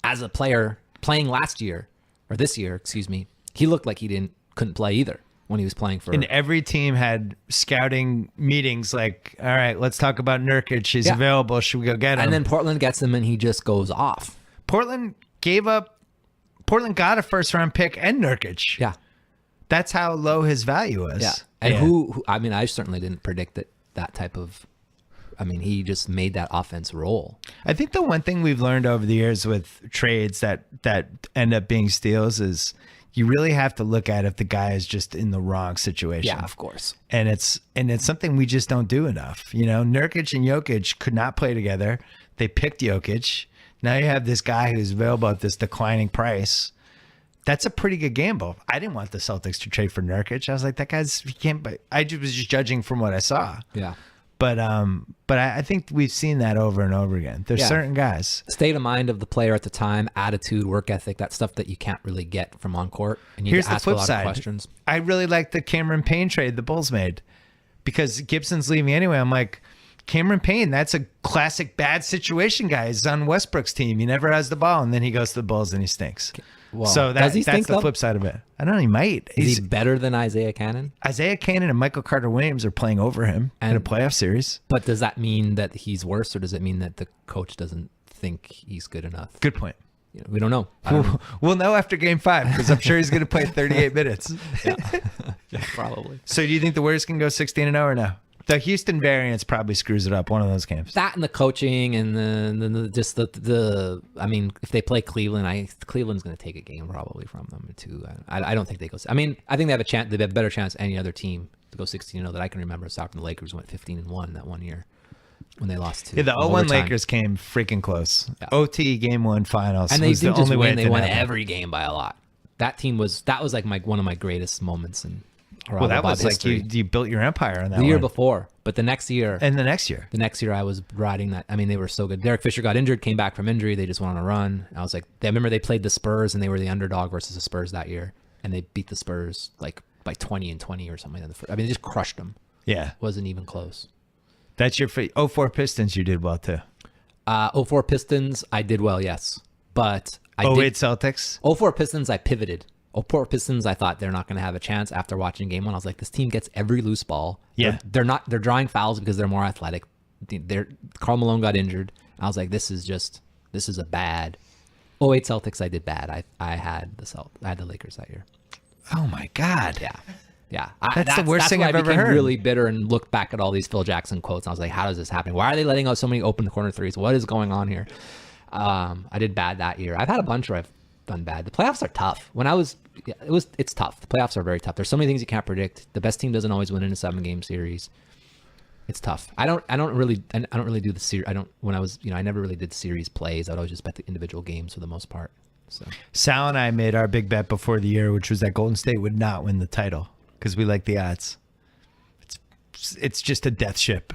as a player playing last year or this year, excuse me, he looked like he couldn't play either when he was playing for. And every team had scouting meetings like, all right, let's talk about Nurkic. He's available. Should we go get him? And then Portland gets him and he just goes off. Portland got a first round pick and Nurkic. Yeah. That's how low his value was. Yeah. And who I mean, I certainly didn't predict that type of, I mean, he just made that offense roll. I think the one thing we've learned over the years with trades that end up being steals is you really have to look at if the guy is just in the wrong situation. Yeah, of course. And it's something we just don't do enough. You know, Nurkic and Jokic could not play together. They picked Jokic. Now you have this guy who's available at this declining price. That's a pretty good gamble. I didn't want the Celtics to trade for Nurkic. I was like, he can't. I was just judging from what I saw. Yeah. But I think we've seen that over and over again. There's certain guys. State of mind of the player at the time, attitude, work ethic, that stuff that you can't really get from on court. And you Here's ask the flip a lot side. of questions. I really like the Cameron Payne trade the Bulls made because Gibson's leaving anyway. I'm like, Cameron Payne, that's a classic bad situation guy. He's on Westbrook's team. He never has the ball, and then he goes to the Bulls and he stinks. Well, So does he that's stink, the though? flip side of it. I don't know. He might. Is he better than Isaiah Cannon? Isaiah Cannon and Michael Carter Williams are playing over him in a playoff series. But does that mean that he's worse, or does it mean that the coach doesn't think he's good enough? Good point. You know, we don't know. I don't know. We'll know after game 5 because I'm sure he's going to play 38 minutes. Yeah, probably. So do you think the Warriors can go 16-0 or no? The Houston variance probably screws it up one of those games. That and the coaching and the I mean, if they play Cleveland, Cleveland's going to take a game probably from them too. I don't think they go. I mean, I think they have a chance. They have a better chance than any other team to go 16-0 that I can remember. Aside from the Lakers went 15-1 that one year when they lost to. Yeah, the 0-1 overtime. Lakers came freaking close. Yeah. OT game 1 finals. And they was didn't the just only way win; it they didn't won happen. every game by a lot. That was like one of my greatest moments in. Well, that was like history. you built your empire on that The year one. before, but the next year. And the next year. I was riding that. I mean, they were so good. Derek Fisher got injured, came back from injury. They just went on a run. I was like, I remember they played the Spurs and they were the underdog versus the Spurs that year. And they beat the Spurs like by 20 or something. I mean, they just crushed them. Yeah. Wasn't even close. That's your 04 Pistons you did well too. 04 Pistons, I did well, yes. But I 08 did. Celtics. 04 Pistons, I pivoted. 04 Pistons, I thought they're not going to have a chance after watching game 1. I was like, this team gets every loose ball. Yeah. They're drawing fouls because they're more athletic. Karl Malone got injured. I was like, this is a bad 08 Celtics, I did bad. I had the Lakers that year. Oh my God. Yeah. That's the worst thing I've ever heard. Really bitter and looked back at all these Phil Jackson quotes. And I was like, how does this happen? Why are they letting out so many open corner threes? What is going on here? I did bad that year. I've had a bunch where I've done bad. The playoffs are tough. It's tough. The playoffs are very tough. There's so many things you can't predict. The best team doesn't always win in a 7-game series. It's tough. I don't really do the series. I never really did series plays. I'd always just bet the individual games for the most part. So Sal and I made our big bet before the year, which was that Golden State would not win the title because we like the odds. It's just a death ship.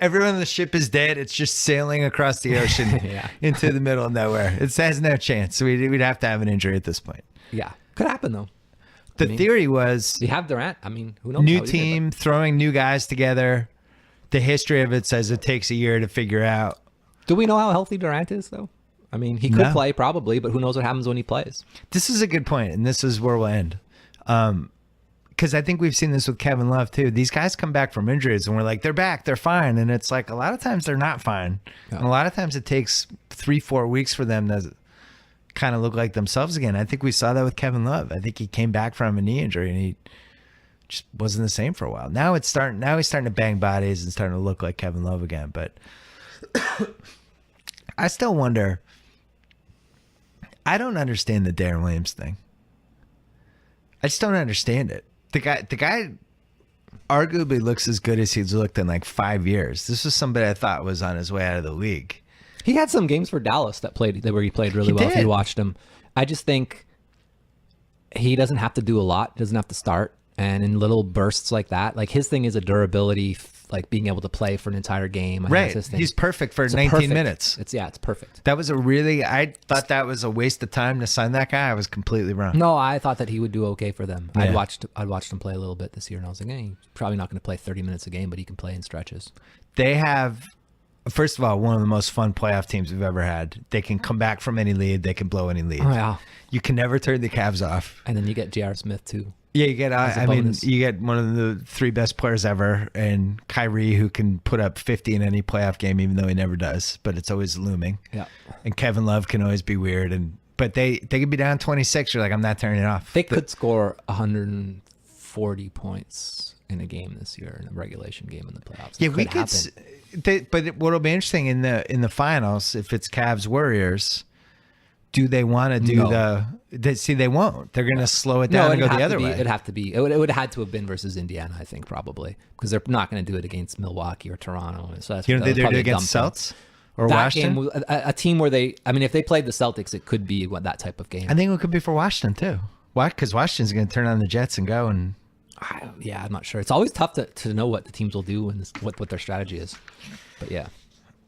Everyone on the ship is dead. It's just sailing across the ocean into the middle of nowhere. It has no chance. We'd have to have an injury at this point. Yeah, could happen though. The theory was you have Durant. I mean, who knows? New team, throwing new guys together. The history of it says it takes a year to figure out. Do we know how healthy Durant is though? I mean, he could play probably, but who knows what happens when he plays? This is a good point, and this is where we'll end. Because I think we've seen this with Kevin Love too. These guys come back from injuries and we're like, they're back, they're fine. And it's like a lot of times they're not fine. Yeah. And a lot of times it takes 3-4 weeks for them to kind of look like themselves again. I think we saw that with Kevin Love. I think he came back from a knee injury and he just wasn't the same for a while. Now he's starting to bang bodies and starting to look like Kevin Love again. But I still wonder. I don't understand the Darren Williams thing. I just don't understand it. The guy arguably looks as good as he's looked in like 5 years. This was somebody I thought was on his way out of the league. He had some games for Dallas where he played really well. If you watched him, I just think he doesn't have to do a lot. Doesn't have to start, and in little bursts like that, like his thing is a durability, like being able to play for an entire game. Right, he's perfect for 19 minutes. It's perfect. That was I thought that was a waste of time to sign that guy. I was completely wrong. No, I thought that he would do okay for them. Yeah. I'd watched him play a little bit this year, and I was like, he's probably not going to play 30 minutes a game, but he can play in stretches. They have, first of all, one of the most fun playoff teams we've ever had. They can come back from any lead. They can blow any lead. Oh, yeah. You can never turn the Cavs off. And then you get J.R. Smith too. Yeah, you get. You get one of the 3 best players ever, and Kyrie, who can put up 50 in any playoff game, even though he never does, but it's always looming. Yeah. And Kevin Love can always be weird, but they could be down 26. You're like, I'm not turning it off. They could score 140 points in a game this year, in a regulation game in the playoffs. Yeah, we could. But what'll be interesting in the finals, if it's Cavs Warriors. Do they want to do they won't. They're going to slow it down and go the other way. It'd have to be. It would have had to have been versus Indiana, I think, probably. Because they're not going to do it against Milwaukee or Toronto. So that's, you know, they do it against Celtics or that Washington? Game, a team where if they played the Celtics, it could be that type of game. I think it could be for Washington, too. Why? Because Washington's going to turn on the Jets and go and... I'm not sure. It's always tough to know what the teams will do and what their strategy is. But yeah,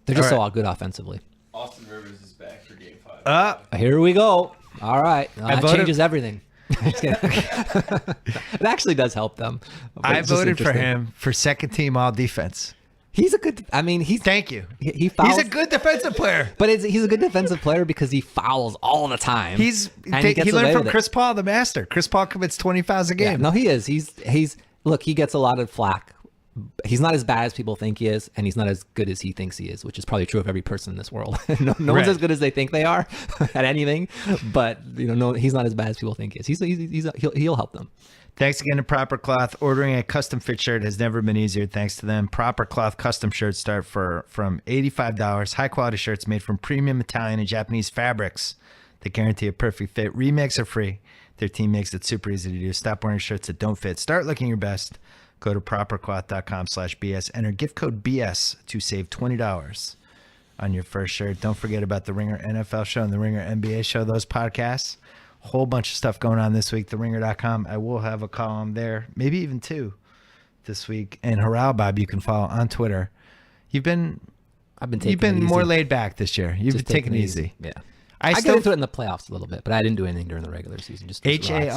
they're just all good offensively. Austin Rivers is back for Game 5. Here we go. All right. That changes everything. It actually does help them. I voted for him for second team all defense. He's a good. Thank you. He fouls. He's a good defensive player. But he's a good defensive player because he fouls all the time. He learned from Chris Paul, the master. Chris Paul commits 20 fouls a game. Yeah, no, he is. Look, he gets a lot of flack. He's not as bad as people think he is, and he's not as good as he thinks he is, which is probably true of every person in this world. no one's as good as they think they are at anything, but he's not as bad as people think he is. He'll help them. Thanks again to Proper Cloth. Ordering a custom fit shirt has never been easier thanks to them. Proper Cloth custom shirts start from $85. High quality shirts made from premium Italian and Japanese fabrics that guarantee a perfect fit. Remakes are free. Their team makes it super easy to do. Stop wearing shirts that don't fit. Start looking your best. Go to propercloth.com/BS. Enter gift code BS to save $20 on your first shirt. Don't forget about the Ringer NFL show and the Ringer NBA show. Those podcasts. Whole bunch of stuff going on this week. TheRinger.com. I will have a column there, maybe even 2 this week. And Haral Bob, you can follow on Twitter. You've been more laid back this year. You've been taking it easy. Yeah. I get into it in the playoffs a little bit, but I didn't do anything during the regular season. Just HARALABOB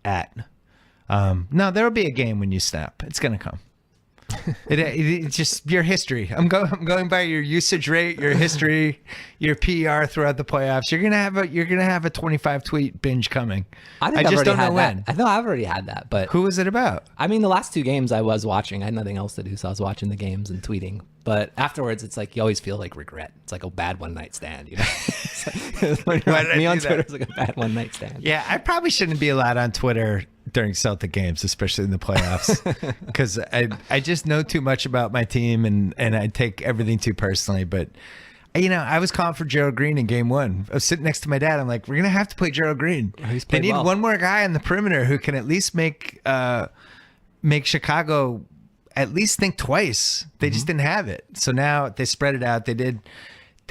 at. No, there'll be a game when you snap. It's gonna come. It's just your history. I'm going by your usage rate, your history, your PR throughout the playoffs. You're gonna have a 25 tweet binge coming. I just don't know when. I know I've already had that, but who was it about? I mean, the last 2 games I was watching. I had nothing else to do, so I was watching the games and tweeting. But afterwards, it's like you always feel like regret. It's like a bad one night stand, you know. Why did I Me on do that? Twitter is like a bad one night stand. Yeah, I probably shouldn't be allowed on Twitter during Celtic games, especially in the playoffs, because I just know too much about my team and I take everything too personally. But I was calling for Gerald Green in game 1. I was sitting next to my dad. I'm like, we're gonna have to play Gerald Green. He's They played need well. one more guy on the perimeter who can at least make Chicago at least think twice. They just didn't have it. So now they spread it out. They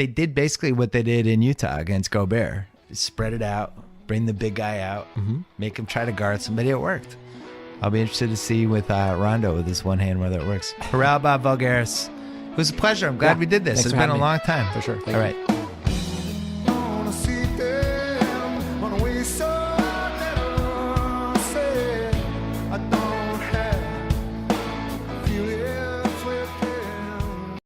did basically what they did in Utah against Gobert. Spread it out, bring the big guy out, make him try to guard somebody. It worked. I'll be interested to see with Rondo with his one hand whether it works. Hurrah, Bob Vulgaris. It was a pleasure. I'm glad we did this. Thanks It's for been a having me. long time. For sure. Thank All you. right.